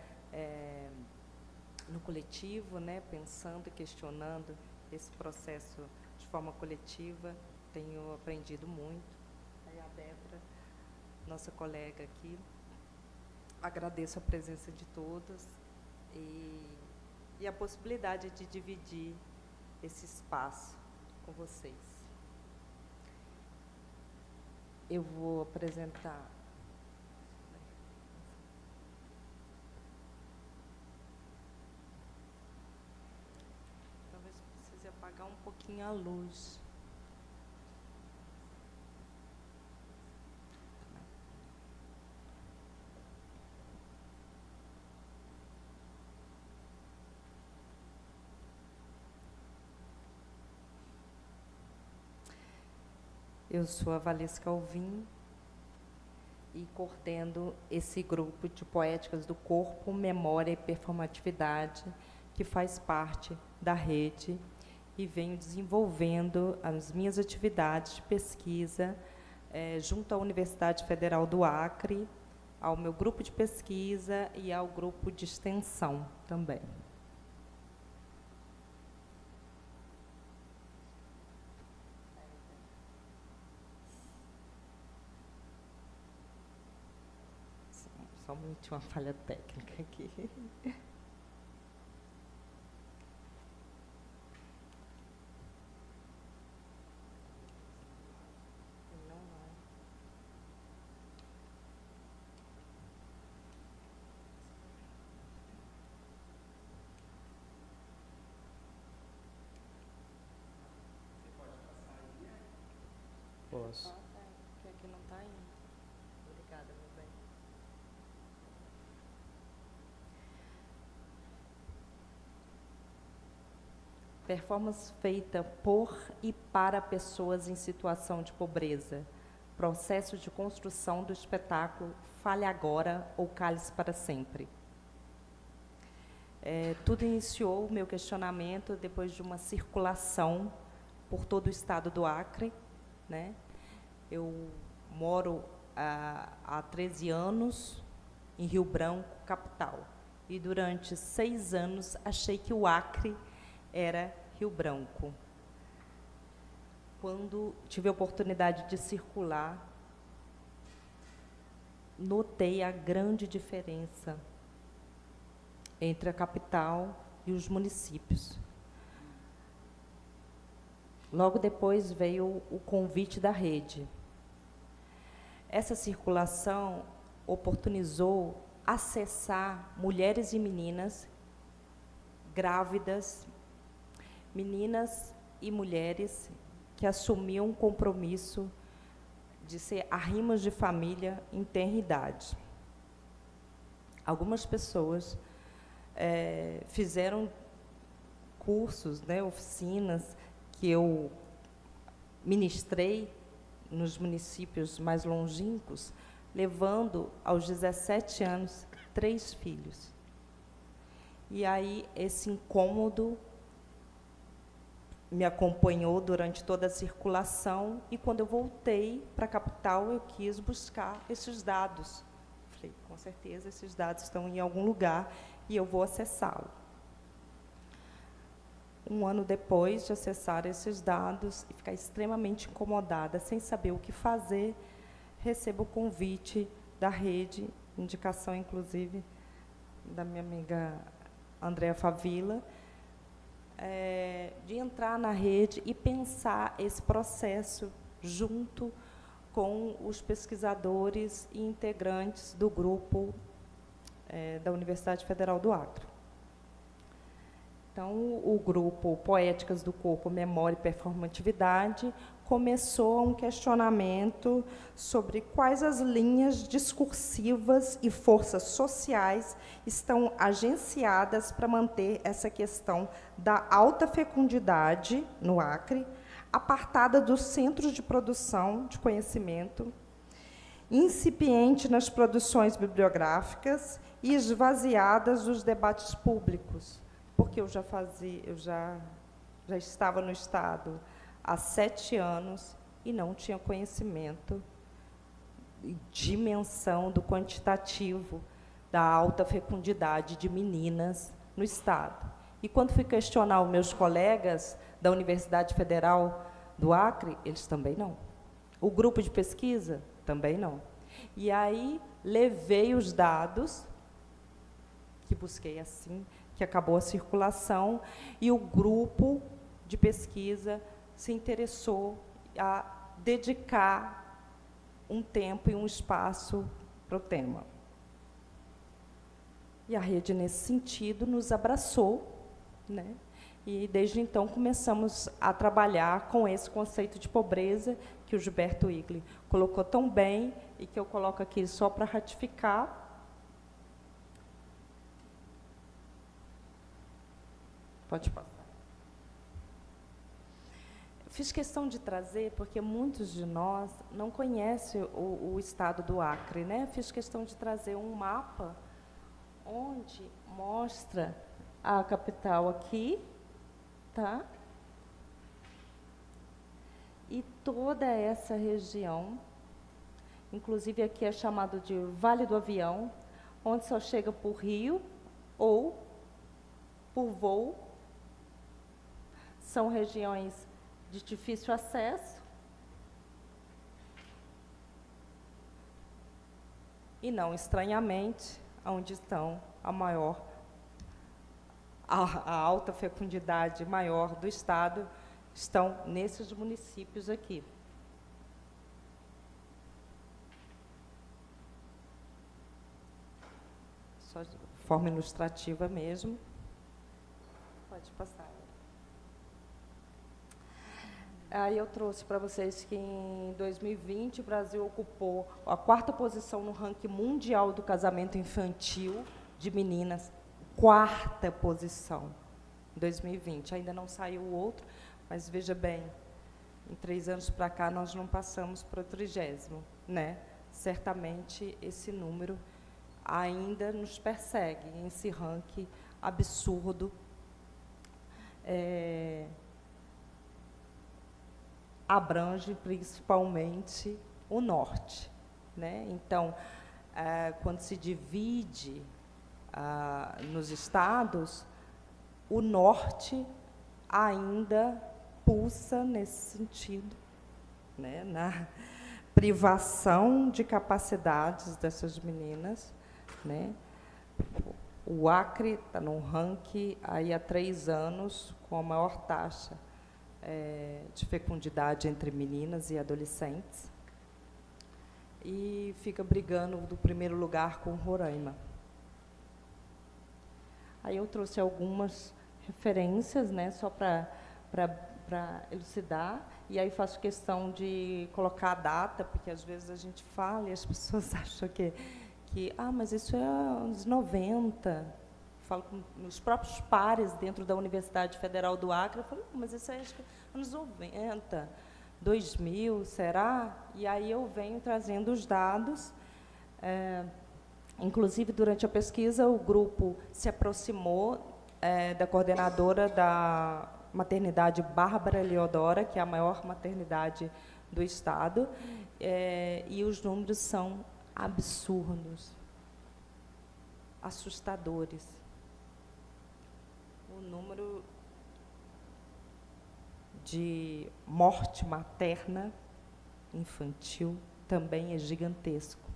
no coletivo, né, pensando e questionando esse processo de forma coletiva. Tenho aprendido muito. Aí a Débora, nossa colega aqui. Agradeço a presença de todos e a possibilidade de dividir esse espaço com vocês. Eu vou apresentar. Talvez precise apagar um pouquinho a luz. Eu sou a Valesca Alvim e coordeno esse grupo de poéticas do corpo, memória e performatividade, que faz parte da rede, e venho desenvolvendo as minhas atividades de pesquisa junto à Universidade Federal do Acre, ao meu grupo de pesquisa e ao grupo de extensão também. Somente uma falha técnica aqui. Não vai. Você pode passar aí? Posso. Porque aqui não está indo. Obrigada, meu bem. Performance feita por e para pessoas em situação de pobreza. Processo de construção do espetáculo Fale Agora ou Cale-se para Sempre. Tudo iniciou o meu questionamento depois de uma circulação por todo o estado do Acre, né? Eu moro há 13 anos em Rio Branco, capital. E durante 6 anos achei que o Acre era Rio Branco. Quando tive a oportunidade de circular, notei a grande diferença entre a capital e os municípios. Logo depois veio o convite da rede. Essa circulação oportunizou acessar mulheres e meninas grávidas, meninas e mulheres que assumiam um compromisso de ser arrimas de família em tenra idade. Algumas pessoas fizeram cursos, né, oficinas, que eu ministrei nos municípios mais longínquos, levando aos 17 anos 3 filhos. E aí esse incômodo me acompanhou durante toda a circulação, e quando eu voltei para a capital, eu quis buscar esses dados. Falei, com certeza, esses dados estão em algum lugar e eu vou acessá-los. um ano depois de acessar esses dados e ficar extremamente incomodada, sem saber o que fazer, recebo o convite da rede, indicação, inclusive, da minha amiga Andréa Favila, de entrar na rede e pensar esse processo junto com os pesquisadores e integrantes do grupo da Universidade Federal do Acre. Então, o grupo Poéticas do Corpo, Memória e Performatividade começou um questionamento sobre quais as linhas discursivas e forças sociais estão agenciadas para manter essa questão da alta fecundidade no Acre, apartada dos centros de produção de conhecimento, incipiente nas produções bibliográficas e esvaziadas dos debates públicos, porque eu já estava no Estado há 7 anos e não tinha conhecimento e dimensão do quantitativo da alta fecundidade de meninas no Estado. E quando fui questionar os meus colegas da Universidade Federal do Acre, eles também não. O grupo de pesquisa, também não. E aí levei os dados, que busquei assim, que acabou a circulação, e o grupo de pesquisa se interessou a dedicar um tempo e um espaço para o tema. E a rede, nesse sentido, nos abraçou, né? E, desde então, começamos a trabalhar com esse conceito de pobreza que o Gilberto Igli colocou tão bem e que eu coloco aqui só para ratificar. Pode passar. Fiz questão de trazer, porque muitos de nós não conhecem o estado do Acre, né? Fiz questão de trazer um mapa onde mostra a capital aqui, tá? E toda essa região, inclusive aqui é chamado de Vale do Avião, onde só chega por rio ou por voo. São regiões de difícil acesso e, não estranhamente, onde estão a alta fecundidade maior do Estado, estão nesses municípios aqui. Só de forma ilustrativa mesmo. Pode passar. Aí eu trouxe para vocês que, em 2020, o Brasil ocupou a 4ª posição no ranking mundial do casamento infantil de meninas. 4ª posição, em 2020. Ainda não saiu o outro, mas, veja bem, em 3 anos para cá, nós não passamos para o 30º, né? Certamente, esse número ainda nos persegue, esse ranking absurdo, abrange principalmente o norte, né? Então, quando se divide nos estados, o norte ainda pulsa nesse sentido, né? Na privação de capacidades dessas meninas, né? O Acre está no ranking aí há 3 anos com a maior taxa de fecundidade entre meninas e adolescentes, e fica brigando do 1º lugar com Roraima. Aí eu trouxe algumas referências, né, só para elucidar, e aí faço questão de colocar a data, porque às vezes a gente fala e as pessoas acham que mas isso é anos 90. Falo com os próprios pares dentro da Universidade Federal do Acre, eu falo, mas isso é, acho que, anos 90, 2000, será? E aí eu venho trazendo os dados. Inclusive, durante a pesquisa, o grupo se aproximou da coordenadora da maternidade Bárbara Leodora, que é a maior maternidade do Estado, e os números são absurdos, assustadores. O número de morte materna infantil também é gigantesco.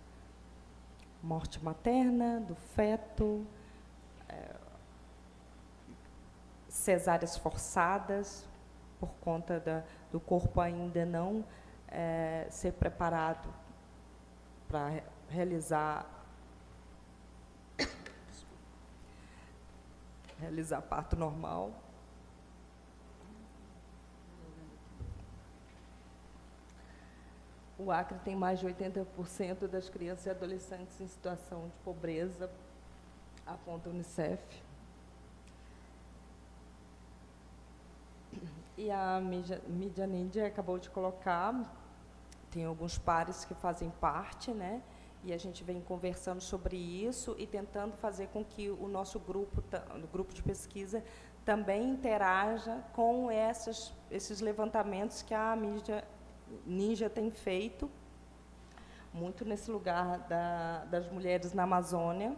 Morte materna do feto, cesáreas forçadas, por conta do corpo ainda não ser preparado para realizar parto normal. O Acre tem mais de 80% das crianças e adolescentes em situação de pobreza, aponta a Unicef. E a Mídia Ninja acabou de colocar, tem alguns pares que fazem parte, né? E a gente vem conversando sobre isso e tentando fazer com que o nosso grupo de pesquisa também interaja com esses levantamentos que a Mídia Ninja tem feito, muito nesse lugar das mulheres na Amazônia.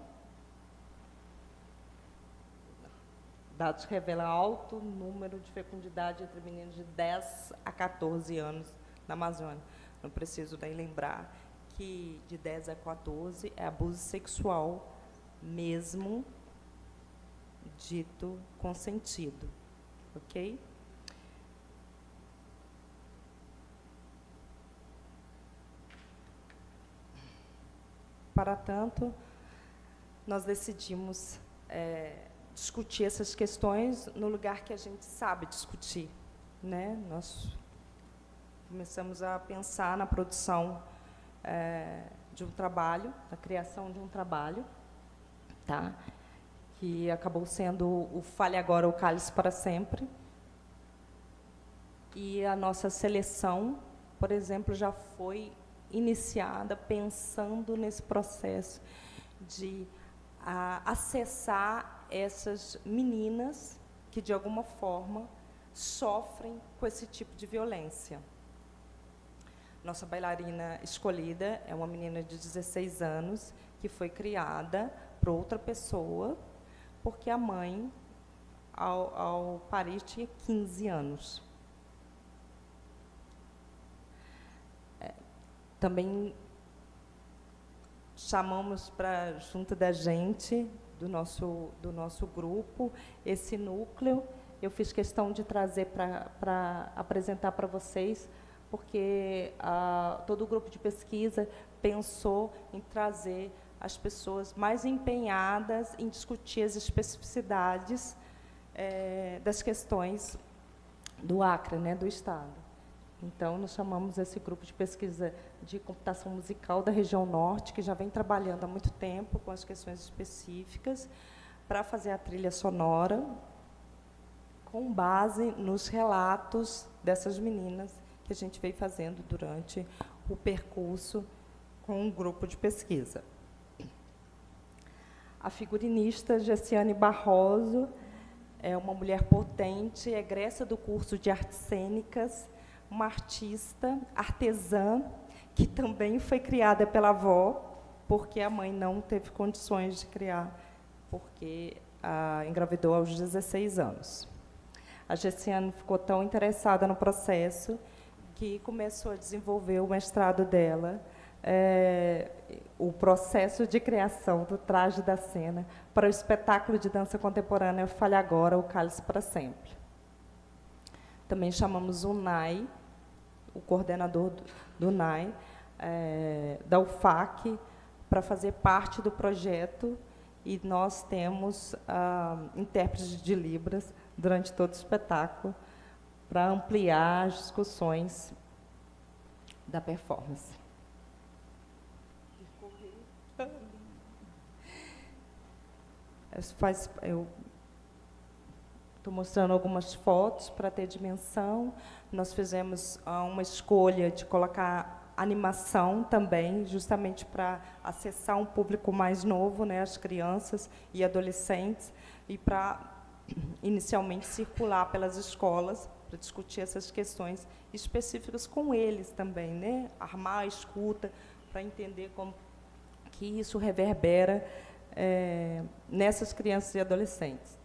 Dados revelam alto número de fecundidade entre meninos de 10 a 14 anos na Amazônia. Não preciso nem lembrar que de 10 a 14 é abuso sexual, mesmo dito consentido. Ok? Para tanto, nós decidimos discutir essas questões no lugar que a gente sabe discutir, né? Nós começamos a pensar na produção de um trabalho, na criação de um trabalho, tá? Que acabou sendo o Fale Agora, o Cálice para Sempre. E a nossa seleção, por exemplo, já foi iniciada pensando nesse processo de acessar essas meninas que, de alguma forma, sofrem com esse tipo de violência. Nossa bailarina escolhida é uma menina de 16 anos que foi criada por outra pessoa, porque a mãe, ao parir, tinha 15 anos. Também chamamos para junto da gente, do nosso grupo, esse núcleo. Eu fiz questão de trazer para apresentar para vocês, porque todo o grupo de pesquisa pensou em trazer as pessoas mais empenhadas em discutir as especificidades das questões do Acre, né, do Estado. Então, nós chamamos esse grupo de pesquisa de computação musical da região norte, que já vem trabalhando há muito tempo com as questões específicas, para fazer a trilha sonora, com base nos relatos dessas meninas que a gente veio fazendo durante o percurso com um grupo de pesquisa. A figurinista Gessiane Barroso é uma mulher potente, egressa do curso de artes cênicas, uma artista, artesã, que também foi criada pela avó, porque a mãe não teve condições de criar, porque engravidou aos 16 anos. A Gessiane ficou tão interessada no processo que começou a desenvolver o mestrado dela, o processo de criação do traje da cena para o espetáculo de dança contemporânea Fale Agora, o Cálice para Sempre. Também chamamos o NAI, o coordenador do NAI, da UFAC, para fazer parte do projeto, e nós temos intérpretes de Libras durante todo o espetáculo, para ampliar as discussões da performance. Eu estou mostrando algumas fotos para ter dimensão. Nós fizemos uma escolha de colocar animação também, justamente para acessar um público mais novo, né, as crianças e adolescentes, e para, inicialmente, circular pelas escolas, para discutir essas questões específicas com eles também, né, armar a escuta, para entender como que isso reverbera nessas crianças e adolescentes.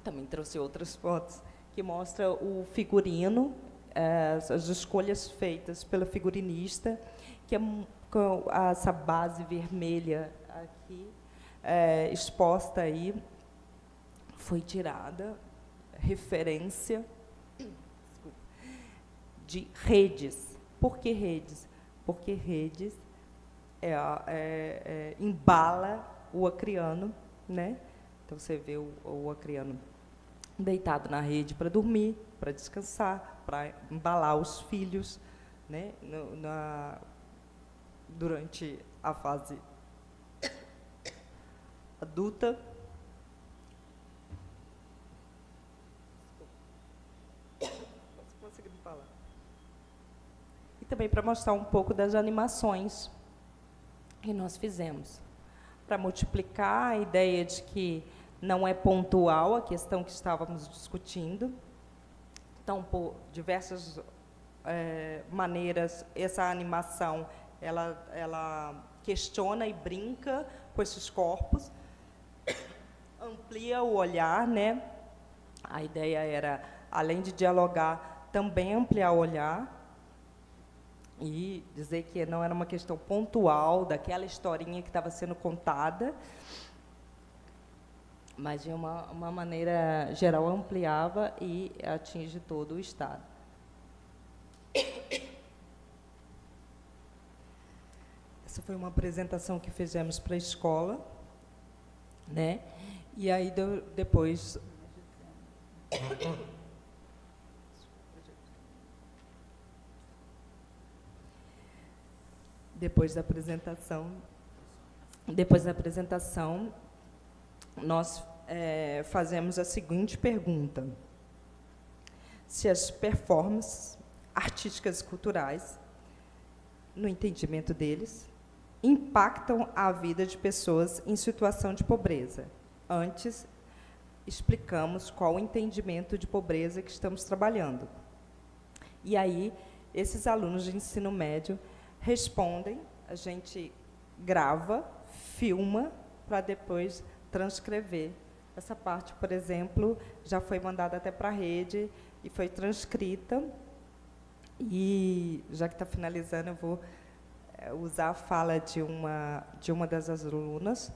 Também trouxe outras fotos que mostra o figurino, as escolhas feitas pela figurinista, que é com essa base vermelha aqui, exposta aí, foi tirada referência de redes. Por que redes? Porque redes embala o acriano, né? Então, você vê o acriano deitado na rede para dormir, para descansar, para embalar os filhos, né? Durante a fase adulta. Falar. E também para mostrar um pouco das animações que nós fizemos, para multiplicar a ideia de que não é pontual a questão que estávamos discutindo. Então, por diversas maneiras, essa animação ela questiona e brinca com esses corpos, amplia o olhar, né? A ideia era, além de dialogar, também ampliar o olhar e dizer que não era uma questão pontual daquela historinha que estava sendo contada, mas de uma maneira geral ampliava e atinge todo o Estado. Essa foi uma apresentação que fizemos para a escola, né? E aí depois da apresentação, nós fazemos a seguinte pergunta: se as performances artísticas e culturais, no entendimento deles, impactam a vida de pessoas em situação de pobreza. Antes, explicamos qual o entendimento de pobreza que estamos trabalhando. E aí, esses alunos de ensino médio respondem, a gente grava, filma, para depois transcrever. Essa parte, por exemplo, já foi mandada até para a rede e foi transcrita. E, já que está finalizando, eu vou usar a fala de uma das alunas,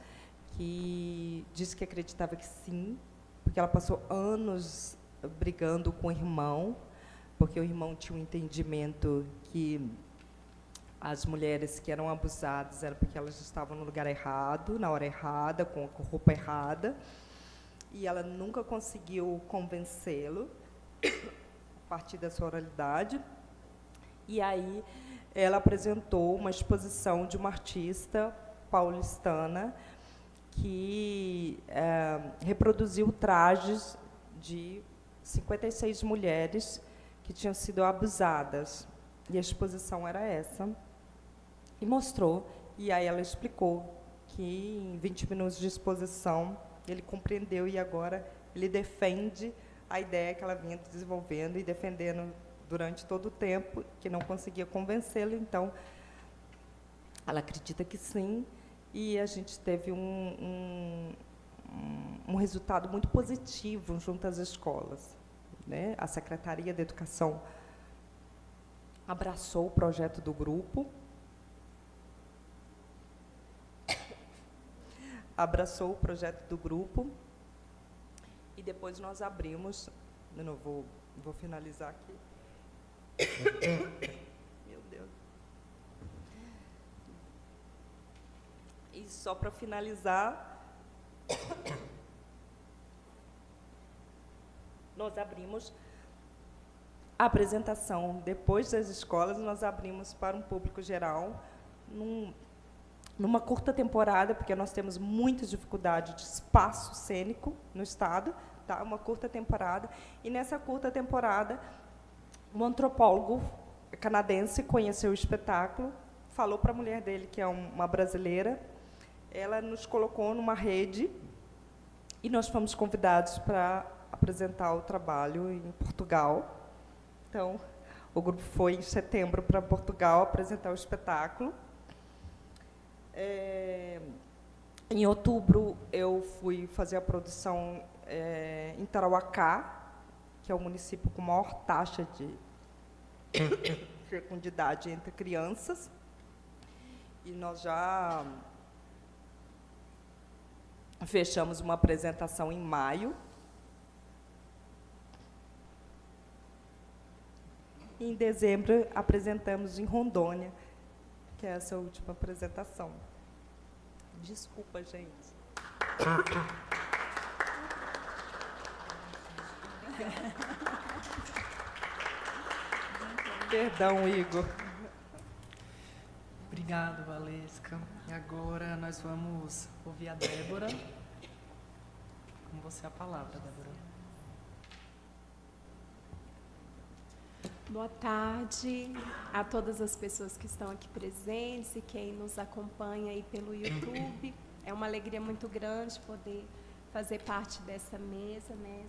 que disse que acreditava que sim, porque ela passou anos brigando com o irmão, porque o irmão tinha um entendimento que as mulheres que eram abusadas eram porque elas estavam no lugar errado, na hora errada, com a roupa errada, e ela nunca conseguiu convencê-lo a partir da sua oralidade. E aí ela apresentou uma exposição de uma artista paulistana que reproduziu trajes de 56 mulheres que tinham sido abusadas. E a exposição era essa. E mostrou, e aí ela explicou que em 20 minutos de exposição ele compreendeu e agora ele defende a ideia que ela vinha desenvolvendo e defendendo durante todo o tempo, que não conseguia convencê-lo. Então, ela acredita que sim, e a gente teve um resultado muito positivo junto às escolas, né? A Secretaria de Educação abraçou o projeto do grupo, e depois nós abrimos, eu não vou finalizar aqui. Meu Deus. E só para finalizar, nós abrimos a apresentação. Depois das escolas, nós abrimos para um público geral, numa curta temporada, porque nós temos muita dificuldade de espaço cênico no Estado, tá? Uma curta temporada. E, nessa curta temporada, um antropólogo canadense conheceu o espetáculo, falou para a mulher dele, que é uma brasileira, ela nos colocou numa rede e nós fomos convidados para apresentar o trabalho em Portugal. Então, o grupo foi em setembro para Portugal apresentar o espetáculo. Em outubro, eu fui fazer a produção em Tarauacá, que é o município com maior taxa de fecundidade entre crianças. E nós já fechamos uma apresentação em maio. E em dezembro apresentamos em Rondônia, que é essa última apresentação. Desculpa, gente. Perdão, Igor. Obrigado, Valesca. E agora nós vamos ouvir a Débora. Com você a palavra, Débora. Boa tarde a todas as pessoas que estão aqui presentes e quem nos acompanha aí pelo YouTube. É uma alegria muito grande poder fazer parte dessa mesa, né?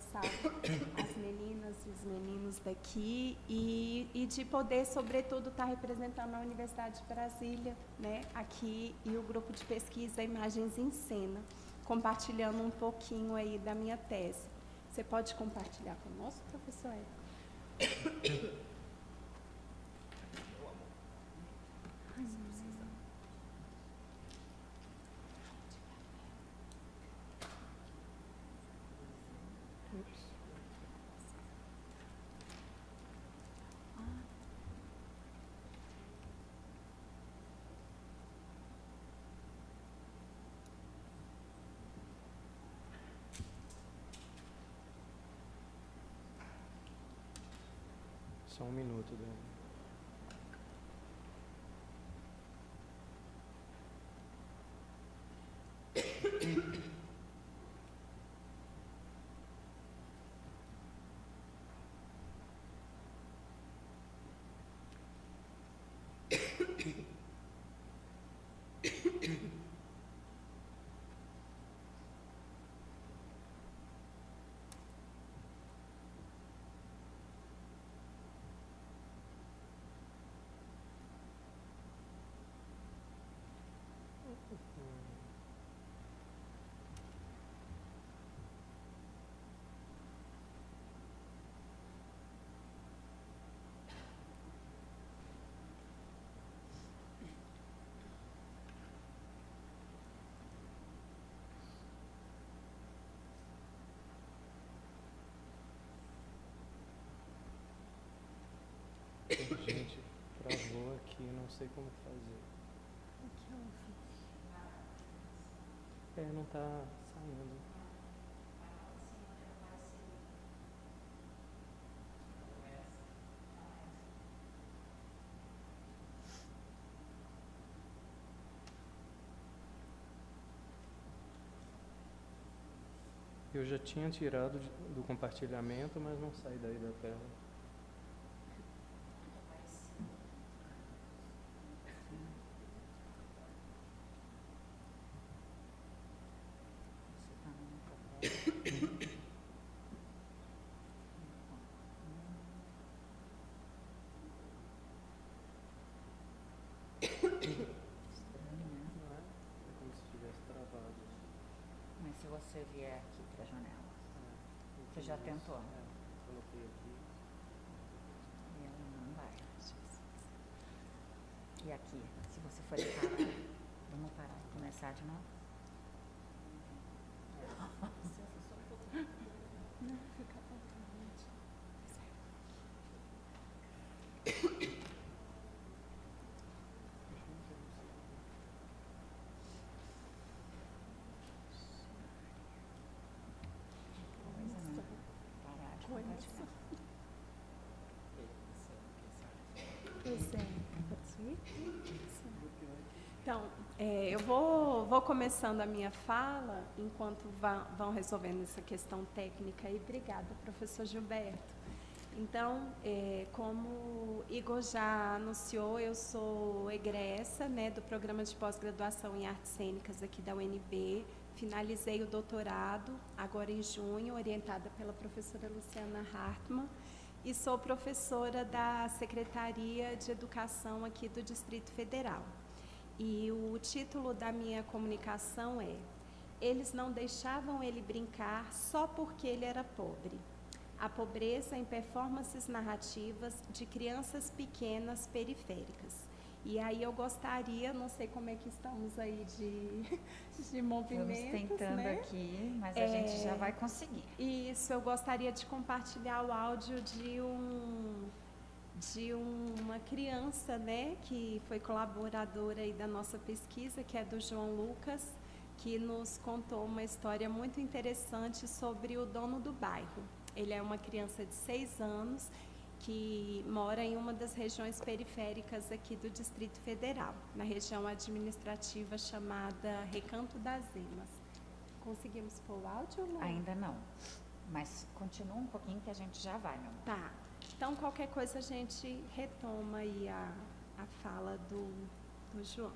As meninas e os meninos daqui e de poder, sobretudo, estar representando a Universidade de Brasília, né? Aqui e o grupo de pesquisa Imagens em Cena, compartilhando um pouquinho aí da minha tese. Você pode compartilhar conosco, professor Érico? Só um minuto, Débora. Gente, travou aqui, não sei como fazer. Não está saindo. Eu já tinha tirado do compartilhamento, mas não sai daí da tela. Se você vier aqui para a janela, você já tentou? Coloquei aqui. E ela não vai. E aqui, se você for parar, vamos parar e começar de novo? Não, fica à vontade. Então, eu vou começando a minha fala enquanto vão resolvendo essa questão técnica. E obrigada, professor Gilberto. Então, como Igor já anunciou, eu sou egressa, né, do programa de pós-graduação em artes cênicas aqui da UNB. Finalizei o doutorado agora em junho, orientada pela professora Luciana Hartmann. E sou professora da Secretaria de Educação aqui do Distrito Federal. E o título da minha comunicação é eles não deixavam ele brincar só porque ele era pobre. A pobreza em performances narrativas de crianças pequenas periféricas. E aí eu gostaria, não sei como é que estamos aí de movimentos, Estamos tentando, né? Aqui, mas a gente já vai conseguir. Isso, eu gostaria de compartilhar o áudio de uma criança, né, que foi colaboradora aí da nossa pesquisa, que é do João Lucas, que nos contou uma história muito interessante sobre o dono do bairro. Ele é uma criança de 6 anos que mora em uma das regiões periféricas aqui do Distrito Federal, na região administrativa chamada Recanto das Emas. Conseguimos pôr o áudio, Lu? Ainda não, mas continua um pouquinho que a gente já vai, meu amor. Tá. Então, qualquer coisa a gente retoma aí a fala do João.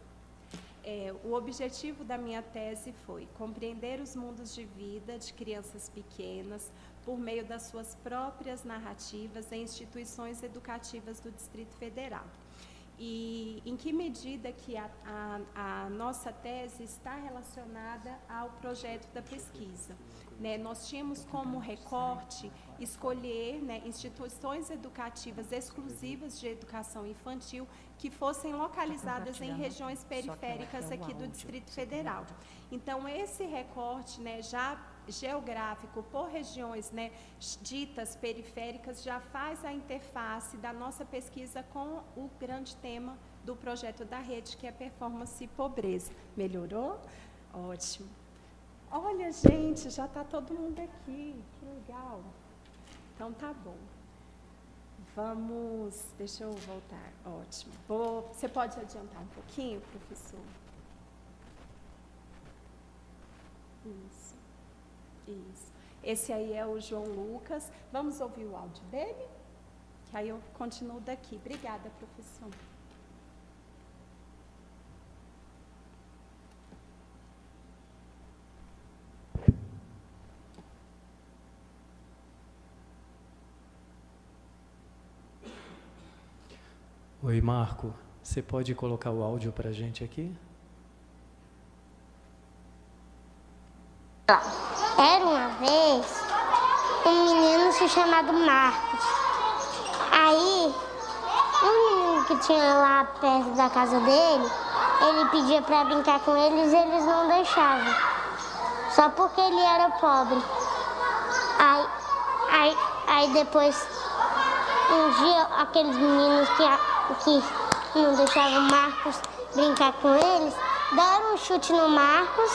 O objetivo da minha tese foi compreender os mundos de vida de crianças pequenas por meio das suas próprias narrativas em instituições educativas do Distrito Federal. E em que medida que a nossa tese está relacionada ao projeto da pesquisa. Né? Nós tínhamos como recorte escolher, né, instituições educativas exclusivas de educação infantil que fossem localizadas em regiões periféricas aqui do Distrito Federal. Então, esse recorte, né, já geográfico por regiões, né, ditas periféricas já faz a interface da nossa pesquisa com o grande tema do projeto da rede, que é performance e pobreza. Melhorou? Ótimo. Olha, gente, já está todo mundo aqui. Que legal. Então, tá bom. Vamos... Deixa eu voltar. Ótimo. Você pode adiantar um pouquinho, professor? Isso. Isso. Esse aí é o João Lucas. Vamos ouvir o áudio dele? Que aí eu continuo daqui. Obrigada, professor. Oi, Marco. Você pode colocar o áudio para a gente aqui? Era uma vez um menino se chamado Marcos. Aí, um menino que tinha lá perto da casa dele, ele pedia para brincar com eles e eles não deixavam. Só porque ele era pobre. Aí depois, um dia, aqueles meninos que não deixavam o Marcos brincar com eles, deram um chute no Marcos.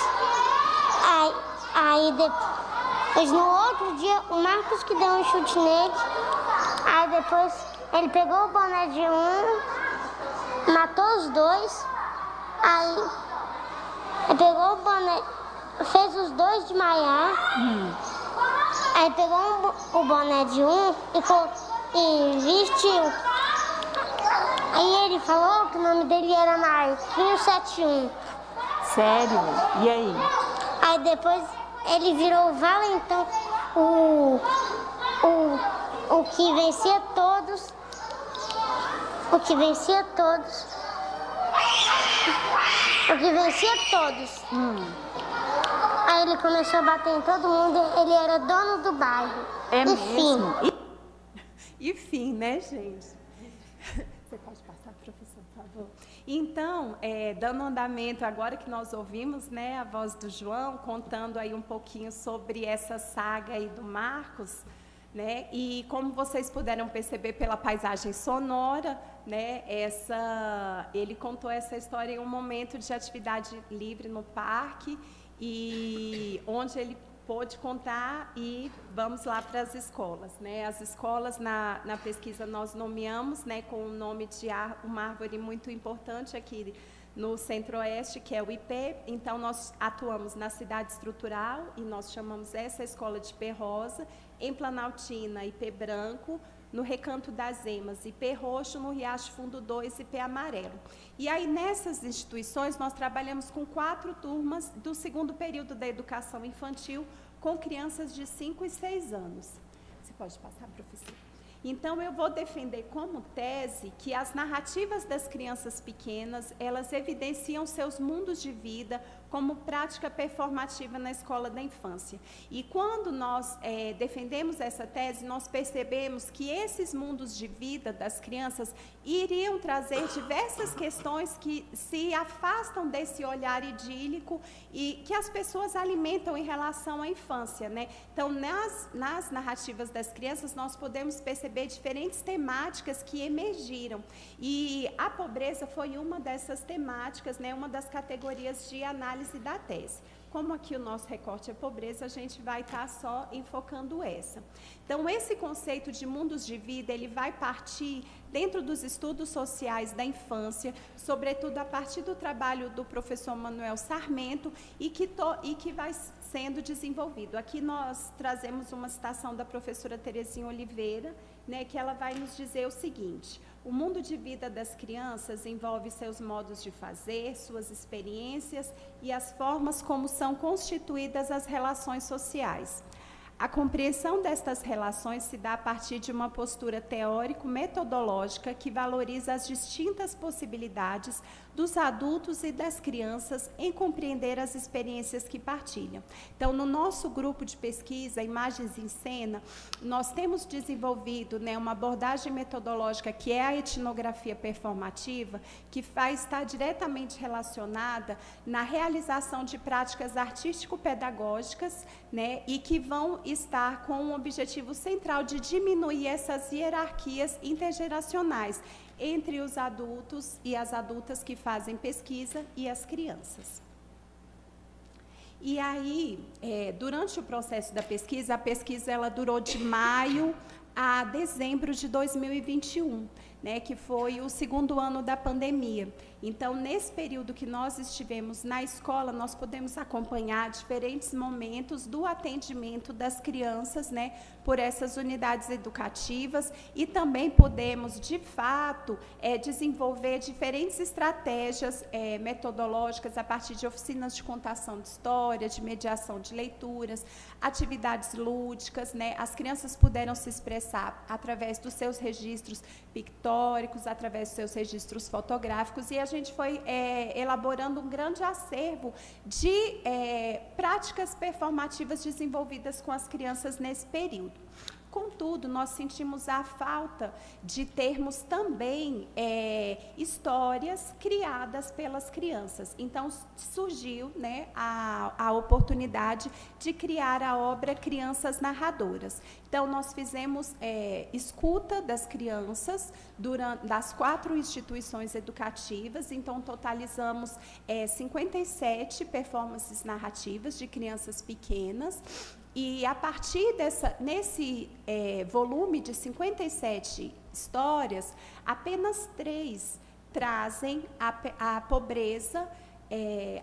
Aí depois, no outro dia, o Marcos que deu um chute nele. Aí depois, ele pegou o boné de um, matou os dois. Aí, ele pegou o boné, fez os dois desmaiar. Aí pegou o boné de um e vestiu. Aí ele falou que o nome dele era Marquinhos 71. Sério? E aí? Aí depois ele virou o valentão, o que vencia todos. O que vencia todos. O que vencia todos. Aí ele começou a bater em todo mundo, ele era dono do bairro. É mesmo? E fim, né, gente? Você pode passar, professor, por favor? Então, dando andamento, agora que nós ouvimos, né, a voz do João, contando aí um pouquinho sobre essa saga aí do Marcos, né, e como vocês puderam perceber pela paisagem sonora, né, ele contou essa história em um momento de atividade livre no parque, e onde ele pôde contar, e vamos lá para as escolas, né? As escolas, na pesquisa, nós nomeamos, né, com o nome de uma árvore muito importante aqui no Centro-Oeste, que é o IP. Então, nós atuamos na cidade estrutural, e nós chamamos essa escola de IP Rosa, em Planaltina, IP Branco, no Recanto das Emas, IP Roxo, no Riacho Fundo 2, IP Amarelo. E aí, nessas instituições, nós trabalhamos com 4 turmas do segundo período da educação infantil, com crianças de 5 e 6 anos. Você pode passar, professor? Então, eu vou defender como tese que as narrativas das crianças pequenas, elas evidenciam seus mundos de vida como prática performativa na escola da infância. E quando nós defendemos essa tese, nós percebemos que esses mundos de vida das crianças iriam trazer diversas questões que se afastam desse olhar idílico e que as pessoas alimentam em relação à infância, né? Então, nas narrativas das crianças, nós podemos perceber diferentes temáticas que emergiram. E a pobreza foi uma dessas temáticas, né? Uma das categorias de análise da tese. Como aqui o nosso recorte é pobreza, a gente vai estar só enfocando essa. Então, esse conceito de mundos de vida, ele vai partir dentro dos estudos sociais da infância, sobretudo a partir do trabalho do professor Manuel Sarmento, e que vai sendo desenvolvido. Aqui nós trazemos uma citação da professora Terezinha Oliveira, né, que ela vai nos dizer o seguinte: o mundo de vida das crianças envolve seus modos de fazer, suas experiências e as formas como são constituídas as relações sociais. A compreensão destas relações se dá a partir de uma postura teórico-metodológica que valoriza as distintas possibilidades dos adultos e das crianças em compreender as experiências que partilham. Então, no nosso grupo de pesquisa, Imagens em Cena, nós temos desenvolvido, né, uma abordagem metodológica que é a etnografia performativa, que vai estar diretamente relacionada na realização de práticas artístico-pedagógicas, né, e que vão estar com um objetivo central de diminuir essas hierarquias intergeracionais entre os adultos e as adultas que fazem pesquisa e as crianças. E aí, durante o processo da pesquisa, a pesquisa ela durou de maio a dezembro de 2021, né, que foi o segundo ano da pandemia. Então, nesse período que nós estivemos na escola, nós podemos acompanhar diferentes momentos do atendimento das crianças, né, por essas unidades educativas, e também podemos, de fato, desenvolver diferentes estratégias metodológicas a partir de oficinas de contação de história, de mediação de leituras, atividades lúdicas, né. As crianças puderam se expressar através dos seus registros pictóricos, através dos seus registros fotográficos, e a gente foi elaborando um grande acervo de práticas performativas desenvolvidas com as crianças nesse período. Contudo, nós sentimos a falta de termos também histórias criadas pelas crianças. Então, surgiu, né, a oportunidade de criar a obra Crianças Narradoras. Então, nós fizemos escuta das crianças das 4 instituições educativas. Então, totalizamos 57 performances narrativas de crianças pequenas. E, a partir nesse volume de 57 histórias, apenas 3 trazem a pobreza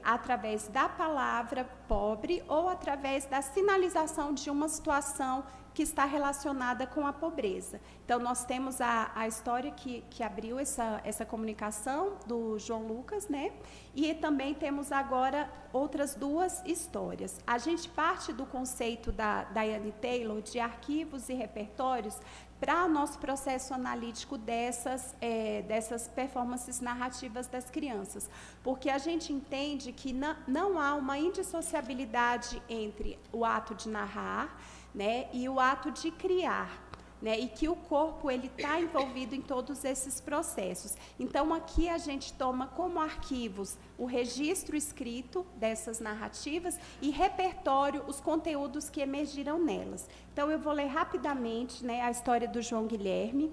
através da palavra pobre ou através da sinalização de uma situação que está relacionada com a pobreza. Então, nós temos a história que abriu essa comunicação do João Lucas, né? E também temos agora outras 2 histórias. A gente parte do conceito da Diane Taylor de arquivos e repertórios para o nosso processo analítico dessas performances narrativas das crianças, porque a gente entende que não há uma indissociabilidade entre o ato de narrar, né, e o ato de criar, né, e que o corpo ele está envolvido em todos esses processos. Então, aqui a gente toma como arquivos o registro escrito dessas narrativas e repertório os conteúdos que emergiram nelas. Então, eu vou ler rapidamente, né, a história do João Guilherme,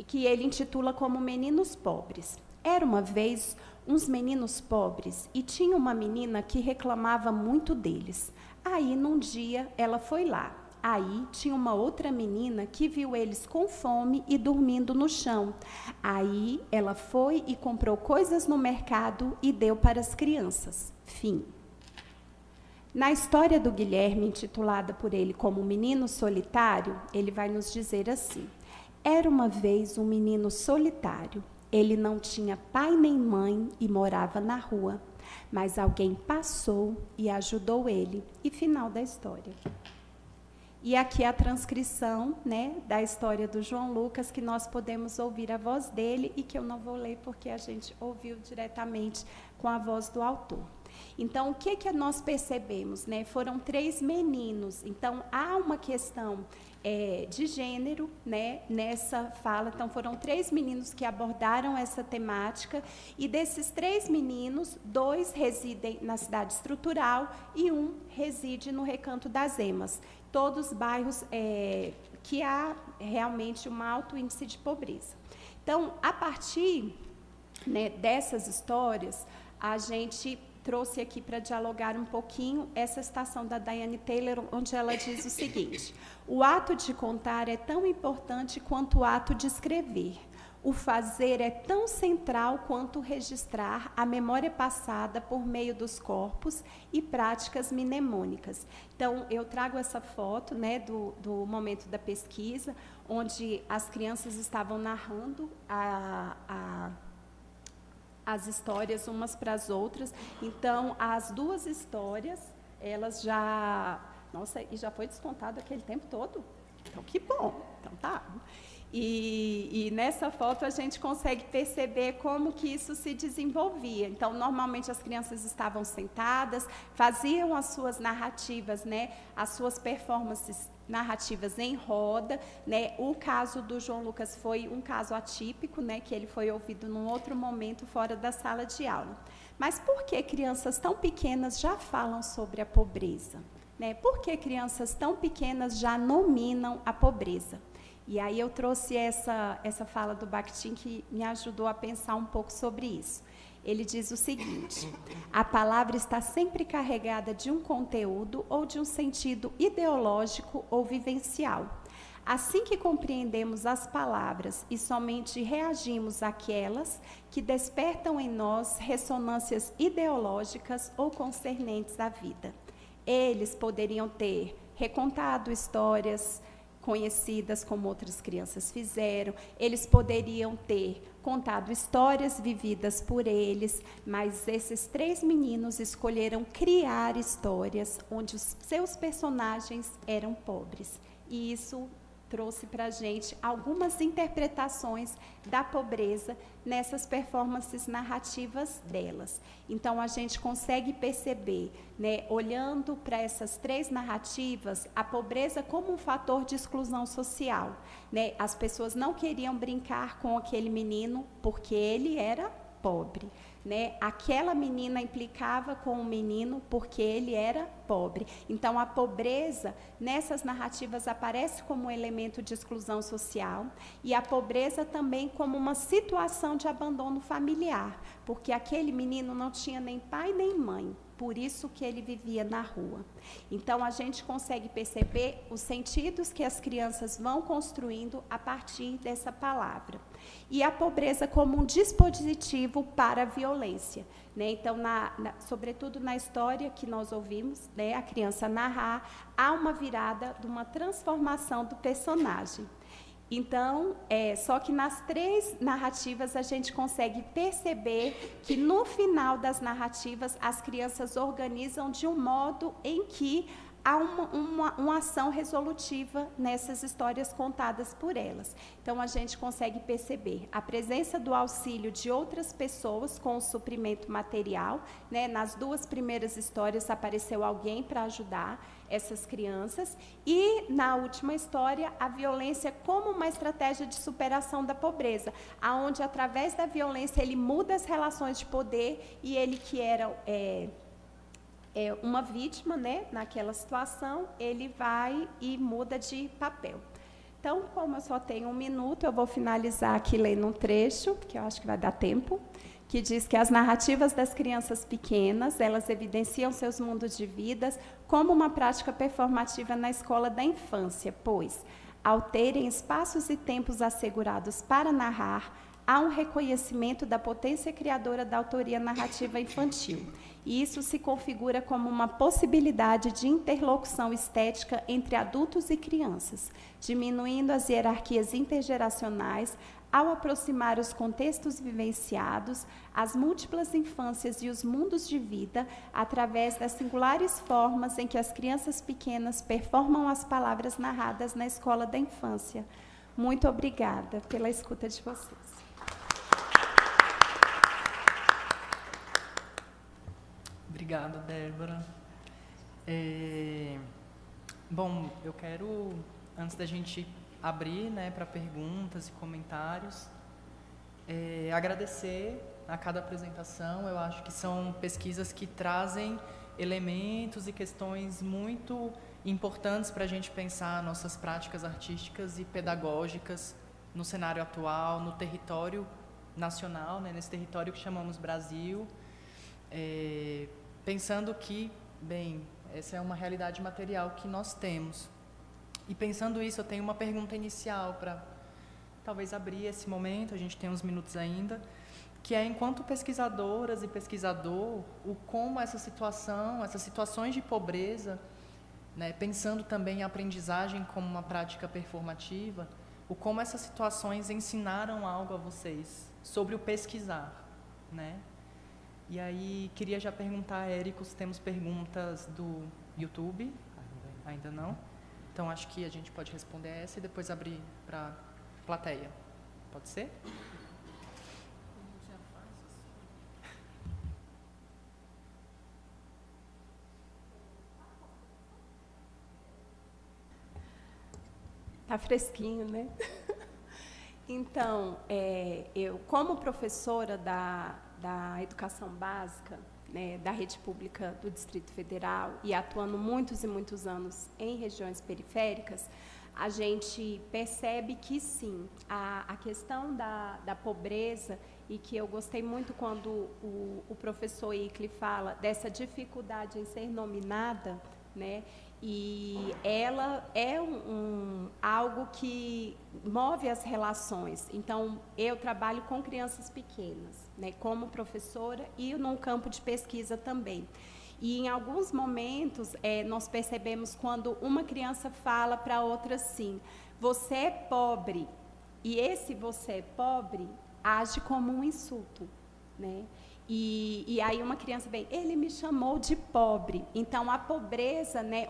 que ele intitula como Meninos Pobres. Era uma vez uns meninos pobres e tinha uma menina que reclamava muito deles. Aí, num dia, ela foi lá. Aí tinha uma outra menina que viu eles com fome e dormindo no chão. Aí ela foi e comprou coisas no mercado e deu para as crianças. Fim. Na história do Guilherme, intitulada por ele como Menino Solitário, ele vai nos dizer assim: era uma vez um menino solitário. Ele não tinha pai nem mãe e morava na rua. Mas alguém passou e ajudou ele. E final da história. E aqui a transcrição, né, da história do João Lucas, que nós podemos ouvir a voz dele e que eu não vou ler porque a gente ouviu diretamente com a voz do autor. Então, o que nós percebemos, né? Foram 3 meninos. Então, há uma questão de gênero, né, nessa fala. Então, foram 3 meninos que abordaram essa temática, e desses 3 meninos, 2 residem na cidade estrutural e 1 reside no Recanto das Emas. Todos bairros que há realmente um alto índice de pobreza. Então, a partir, né, dessas histórias, a gente trouxe aqui para dialogar um pouquinho essa citação da Diane Taylor, onde ela diz o seguinte: o ato de contar é tão importante quanto o ato de escrever. O fazer é tão central quanto registrar a memória passada por meio dos corpos e práticas mnemônicas. Então, eu trago essa foto, né, do momento da pesquisa, onde as crianças estavam narrando as histórias umas para as outras. Então, as 2 histórias, elas já... Nossa, e já foi descontado aquele tempo todo? Então, que bom. Então, tá. E nessa foto a gente consegue perceber como que isso se desenvolvia. Então, normalmente as crianças estavam sentadas, faziam as suas narrativas, né, as suas performances narrativas em roda, né? O caso do João Lucas foi um caso atípico, né, que ele foi ouvido num outro momento fora da sala de aula. Mas por que crianças tão pequenas já falam sobre a pobreza, né? Por que crianças tão pequenas já nominam a pobreza? E aí eu trouxe essa fala do Bakhtin que me ajudou a pensar um pouco sobre isso. Ele diz o seguinte: a palavra está sempre carregada de um conteúdo ou de um sentido ideológico ou vivencial. Assim que compreendemos as palavras e somente reagimos àquelas que despertam em nós ressonâncias ideológicas ou concernentes à vida. Eles poderiam ter recontado histórias conhecidas como outras crianças fizeram, eles poderiam ter contado histórias vividas por eles, mas esses 3 meninos escolheram criar histórias onde os seus personagens eram pobres. E isso trouxe para a gente algumas interpretações da pobreza nessas performances narrativas delas. Então, a gente consegue perceber, né, olhando para essas 3 narrativas, a pobreza como um fator de exclusão social, né? As pessoas não queriam brincar com aquele menino porque ele era pobre, né? Aquela menina implicava com o menino porque ele era pobre. Então, a pobreza, nessas narrativas, aparece como um elemento de exclusão social, e a pobreza também como uma situação de abandono familiar, porque aquele menino não tinha nem pai nem mãe, por isso que ele vivia na rua. Então, a gente consegue perceber os sentidos que as crianças vão construindo a partir dessa palavra. E a pobreza como um dispositivo para a violência, né? Então, sobretudo na história que nós ouvimos, né, a criança narrar, há uma virada de uma transformação do personagem. Então, só que nas 3 narrativas a gente consegue perceber que no final das narrativas as crianças organizam de um modo em que há uma ação resolutiva nessas histórias contadas por elas. Então, a gente consegue perceber a presença do auxílio de outras pessoas com o suprimento material, né? Nas 2 primeiras histórias apareceu alguém para ajudar essas crianças, e na última história, a violência como uma estratégia de superação da pobreza, aonde através da violência ele muda as relações de poder, e ele que era uma vítima, né, naquela situação, ele vai e muda de papel. Então, como eu só tenho 1 minuto, eu vou finalizar aqui lendo um trecho, que eu acho que vai dar tempo, que diz que as narrativas das crianças pequenas, elas evidenciam seus mundos de vidas como uma prática performativa na escola da infância, pois, ao terem espaços e tempos assegurados para narrar, há um reconhecimento da potência criadora da autoria narrativa infantil. e isso se configura como uma possibilidade de interlocução estética entre adultos e crianças, diminuindo as hierarquias intergeracionais ao aproximar os contextos vivenciados, as múltiplas infâncias e os mundos de vida, através das singulares formas em que as crianças pequenas performam as palavras narradas na escola da infância. Muito obrigada pela escuta de vocês. Obrigada, Débora. Bom, eu quero, antes da gente abrir, né, para perguntas e comentários, agradecer a cada apresentação. Eu acho que são pesquisas que trazem elementos e questões muito importantes para a gente pensar nossas práticas artísticas e pedagógicas no cenário atual, no território nacional, né, nesse território que chamamos Brasil, pensando que, bem, essa é uma realidade material que nós temos. E pensando isso, eu tenho uma pergunta inicial para talvez abrir esse momento, a gente tem uns minutos ainda, que é, enquanto pesquisadoras e pesquisador, como essa situação, essas situações de pobreza, né, pensando também a aprendizagem como uma prática performativa, como essas situações ensinaram algo a vocês sobre o pesquisar, né? E aí, queria já perguntar a Érico se temos perguntas do YouTube. Ainda não? Então, acho que a gente pode responder essa e depois abrir para a plateia. Pode ser? Tá fresquinho, né? Então, eu, como professora da educação básica, né, da rede pública do Distrito Federal e atuando muitos e muitos anos em regiões periféricas, a gente percebe que, sim, a questão da pobreza, e que eu gostei muito quando o professor Icli fala dessa dificuldade em ser nominada, né, e ela é algo que move as relações. Então, eu trabalho com crianças pequenas, né, como professora e num campo de pesquisa também. E, em alguns momentos, nós percebemos quando uma criança fala para outra assim, você é pobre, e esse você é pobre age como um insulto, né? E aí uma criança vem, ele me chamou de pobre. Então, a pobreza, né,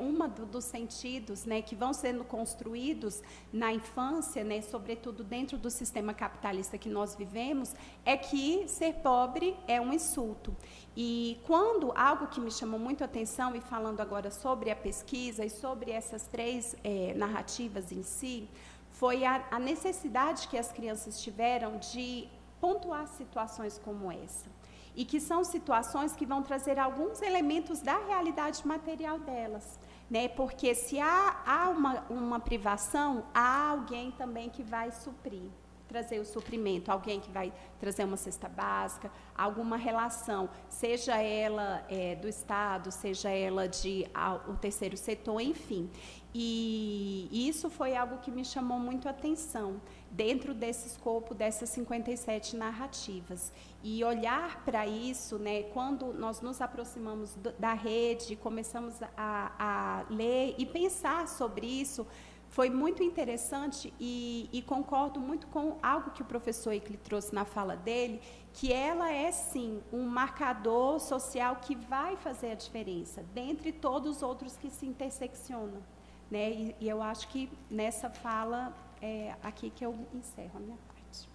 dos sentidos, né, que vão sendo construídos na infância, né, sobretudo dentro do sistema capitalista que nós vivemos, é que ser pobre é um insulto. E quando algo que me chamou muito a atenção, e falando agora sobre a pesquisa e sobre essas três narrativas em si, foi a necessidade que as crianças tiveram de pontuar situações como essa. E que são situações que vão trazer alguns elementos da realidade material delas, né? Porque se há uma privação, há alguém também que vai suprir, trazer o suprimento, alguém que vai trazer uma cesta básica, alguma relação, seja ela do Estado, seja ela o terceiro setor, enfim. E isso foi algo que me chamou muito a atenção, dentro desse escopo dessas 57 narrativas. E olhar para isso, né, quando nós nos aproximamos da rede, começamos a ler e pensar sobre isso, foi muito interessante e concordo muito com algo que o professor Icli trouxe na fala dele, que ela é, sim, um marcador social que vai fazer a diferença, dentre todos os outros que se interseccionam, né? E eu acho que nessa fala é aqui que eu encerro a minha parte.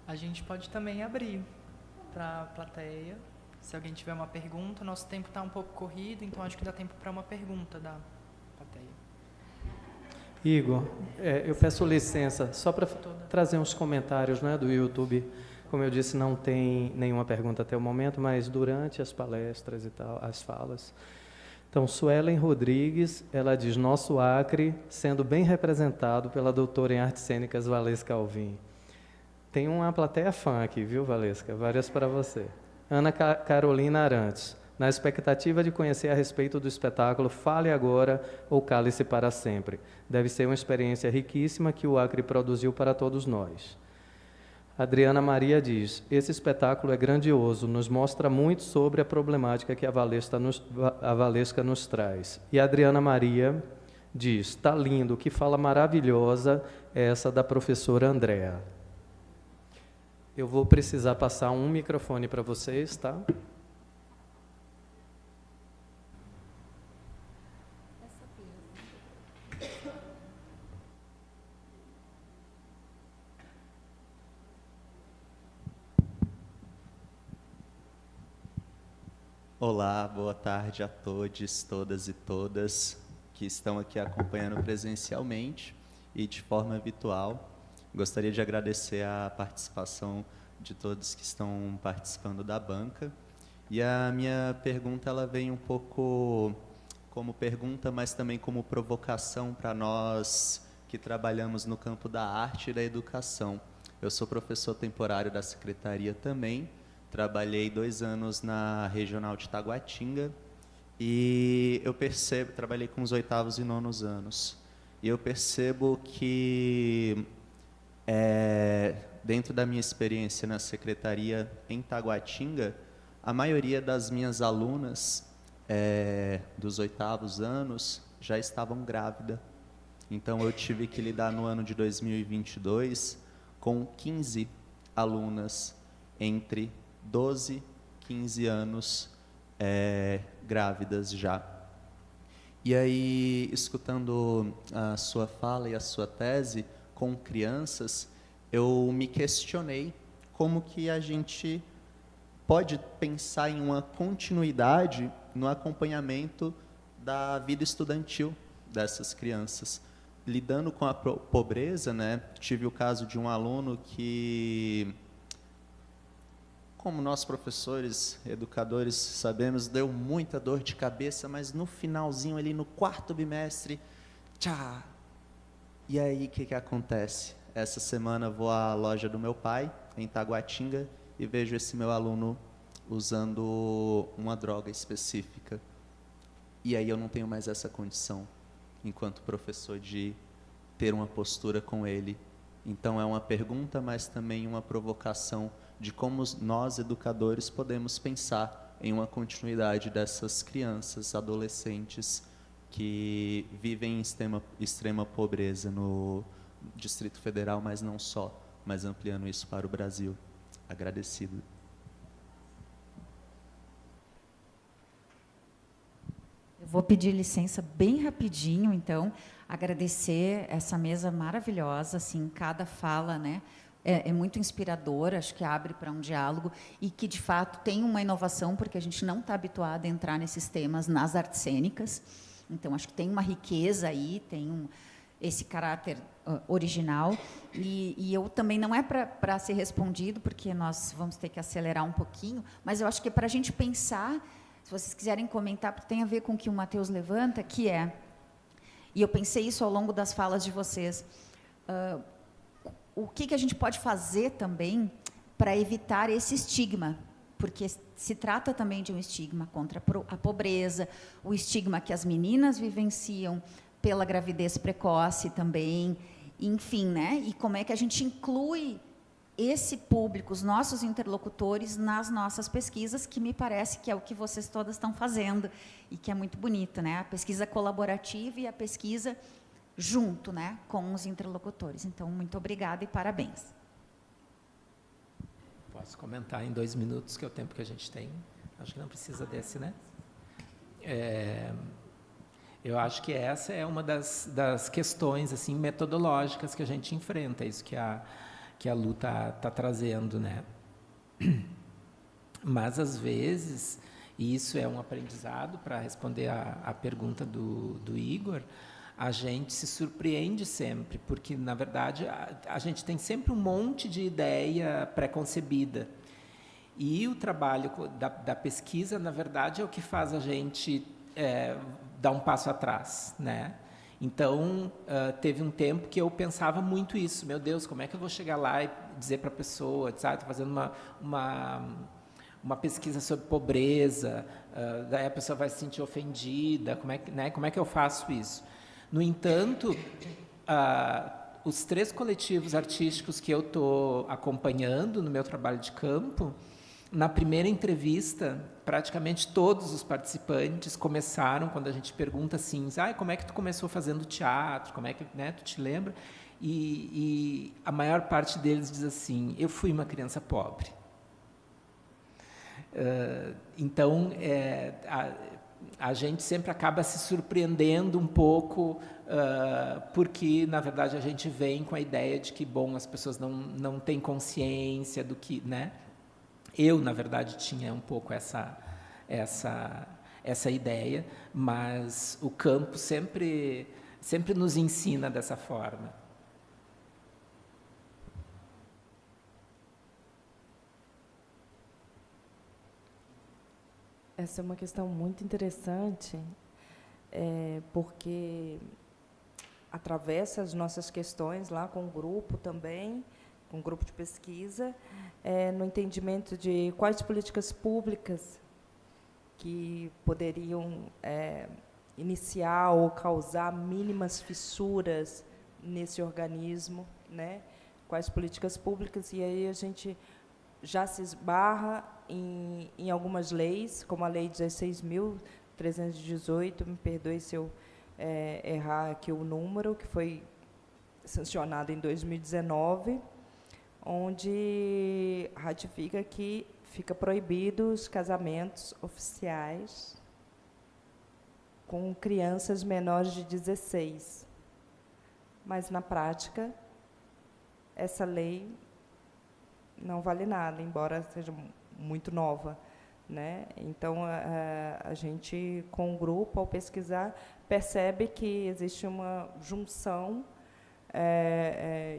A gente pode também abrir para a plateia. Se alguém tiver uma pergunta, nosso tempo está um pouco corrido, então acho que dá tempo para uma pergunta da plateia. Igor, eu peço licença, só para trazer uns comentários, né, do YouTube. Como eu disse, não tem nenhuma pergunta até o momento, mas durante as palestras e tal, as falas. Então, Suelen Rodrigues, ela diz, nosso Acre sendo bem representado pela doutora em artes cênicas Valesca Alvim. Tem uma plateia fã aqui, viu, Valesca? Várias para você. Ana Carolina Arantes. Na expectativa de conhecer a respeito do espetáculo Fale Agora ou Cale-se para Sempre. Deve ser uma experiência riquíssima que o Acre produziu para todos nós. Adriana Maria diz: esse espetáculo é grandioso, nos mostra muito sobre a problemática que a Valesca nos traz. E a Adriana Maria diz: está lindo, que fala maravilhosa essa da professora Andréa. Eu vou precisar passar um microfone para vocês, tá? Olá, boa tarde a todos, todas e todas que estão aqui acompanhando presencialmente e de forma virtual. Gostaria de agradecer a participação de todos que estão participando da banca. E a minha pergunta ela vem um pouco como pergunta, mas também como provocação para nós que trabalhamos no campo da arte e da educação. Eu sou professor temporário da secretaria também. Trabalhei 2 anos na regional de Taguatinga e eu percebo, trabalhei com os 8º e 9º anos, e eu percebo que dentro da minha experiência na secretaria em Taguatinga, a maioria das minhas alunas dos 8º anos já estavam grávidas. Então eu tive que lidar no ano de 2022 com 15 alunas entre 12 e 15 anos grávidas já. E aí, escutando a sua fala e a sua tese com crianças, eu me questionei como que a gente pode pensar em uma continuidade no acompanhamento da vida estudantil dessas crianças. Lidando com a pobreza, né? Tive o caso de um aluno que, como nós professores, educadores, sabemos, deu muita dor de cabeça, mas no finalzinho, ali no 4º bimestre, tchá! E aí, o que acontece? Essa semana vou à loja do meu pai, em Taguatinga, e vejo esse meu aluno usando uma droga específica. E aí eu não tenho mais essa condição, enquanto professor, de ter uma postura com ele. Então é uma pergunta, mas também uma provocação de como nós, educadores, podemos pensar em uma continuidade dessas crianças, adolescentes que vivem em extrema pobreza no Distrito Federal, mas não só, mas ampliando isso para o Brasil. Agradecido. Eu vou pedir licença bem rapidinho, então, agradecer essa mesa maravilhosa, assim, cada fala, né? É muito inspiradora, acho que abre para um diálogo e que, de fato, tem uma inovação, porque a gente não está habituado a entrar nesses temas nas artes cênicas. Então, acho que tem uma riqueza aí, tem esse caráter original. E eu também, não é para ser respondido, porque nós vamos ter que acelerar um pouquinho, mas eu acho que é para a gente pensar, se vocês quiserem comentar, porque tem a ver com o que o Matheus levanta, que é, e eu pensei isso ao longo das falas de vocês, o que a gente pode fazer também para evitar esse estigma, porque se trata também de um estigma contra a pobreza, o estigma que as meninas vivenciam pela gravidez precoce também, enfim, né? E como é que a gente inclui esse público, os nossos interlocutores, nas nossas pesquisas, que me parece que é o que vocês todas estão fazendo, e que é muito bonito, né? A pesquisa colaborativa e a pesquisa junto, né, com os interlocutores. Então, muito obrigada e parabéns. Posso comentar em 2 minutos, que é o tempo que a gente tem. Acho que não precisa desse, né? Eu acho que essa é uma das questões assim, metodológicas que a gente enfrenta, isso que a Lu tá trazendo, né? Mas, às vezes, e isso é um aprendizado, para responder a pergunta do Igor, a gente se surpreende sempre, porque, na verdade, a gente tem sempre um monte de ideia pré-concebida. E o trabalho da pesquisa, na verdade, é o que faz a gente dar um passo atrás, né? Então, teve um tempo que eu pensava muito isso. Meu Deus, como é que eu vou chegar lá e dizer para a pessoa, sabe, estou fazendo uma pesquisa sobre pobreza, daí a pessoa vai se sentir ofendida, como é que eu faço isso? No entanto, os 3 coletivos artísticos que eu estou acompanhando no meu trabalho de campo, na primeira entrevista, praticamente todos os participantes começaram, quando a gente pergunta assim, como é que tu começou fazendo teatro, como é que, né, tu te lembra? E a maior parte deles diz assim, eu fui uma criança pobre. Então, a gente sempre acaba se surpreendendo um pouco, porque, na verdade, a gente vem com a ideia de que, bom, as pessoas não têm consciência do que, né? Eu, na verdade, tinha um pouco essa ideia, mas o campo sempre nos ensina dessa forma. Essa é uma questão muito interessante, porque atravessa as nossas questões lá com o grupo também, com o grupo de pesquisa, no entendimento de quais políticas públicas que poderiam iniciar ou causar mínimas fissuras nesse organismo, né? Quais políticas públicas, e aí a gente já se esbarra em algumas leis, como a Lei 16.318, me perdoe se eu errar aqui o número, que foi sancionada em 2019, onde ratifica que fica proibido os casamentos oficiais com crianças menores de 16. Mas, na prática, essa lei não vale nada, embora seja muito nova, né? Então, a gente, com o grupo, ao pesquisar, percebe que existe uma junção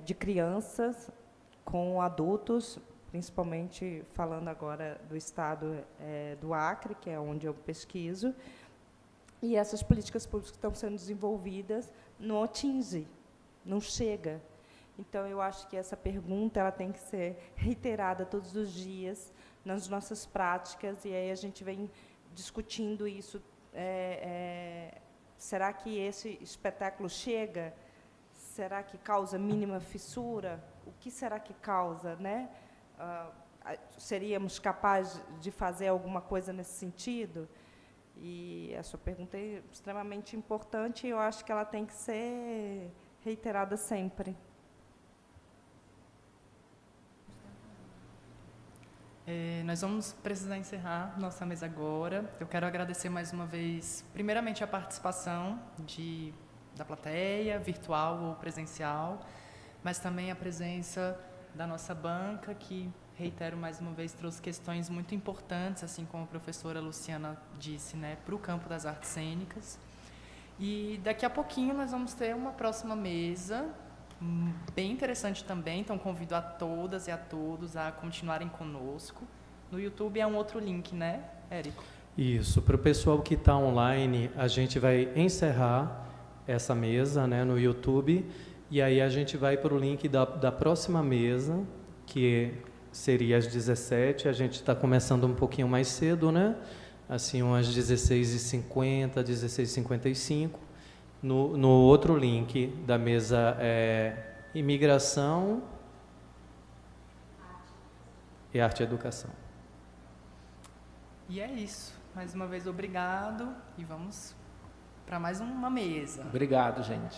de crianças com adultos, principalmente falando agora do estado do Acre, que é onde eu pesquiso, e essas políticas públicas que estão sendo desenvolvidas não atingem, não chega. Então, eu acho que essa pergunta ela tem que ser reiterada todos os dias nas nossas práticas, e aí a gente vem discutindo isso. Será que esse espetáculo chega? Será que causa mínima fissura? O que será que causa, né? Seríamos capazes de fazer alguma coisa nesse sentido? E a sua pergunta é extremamente importante, e eu acho que ela tem que ser reiterada sempre. Nós vamos precisar encerrar nossa mesa agora. Eu quero agradecer mais uma vez, primeiramente, a participação da plateia, virtual ou presencial, mas também a presença da nossa banca, que, reitero mais uma vez, trouxe questões muito importantes, assim como a professora Luciana disse, né, para o campo das artes cênicas. E daqui a pouquinho nós vamos ter uma próxima mesa, bem interessante também, então convido a todas e a todos a continuarem conosco. No YouTube é um outro link, né, Érico? Isso, para o pessoal que está online, a gente vai encerrar essa mesa, né, no YouTube, e aí a gente vai para o link da próxima mesa, que seria às 17h, a gente está começando um pouquinho mais cedo, né, assim umas 16h50, 16h55, no outro link da mesa Imigração e Arte e Educação. E é isso. Mais uma vez, obrigado. E vamos para mais uma mesa. Obrigado, gente.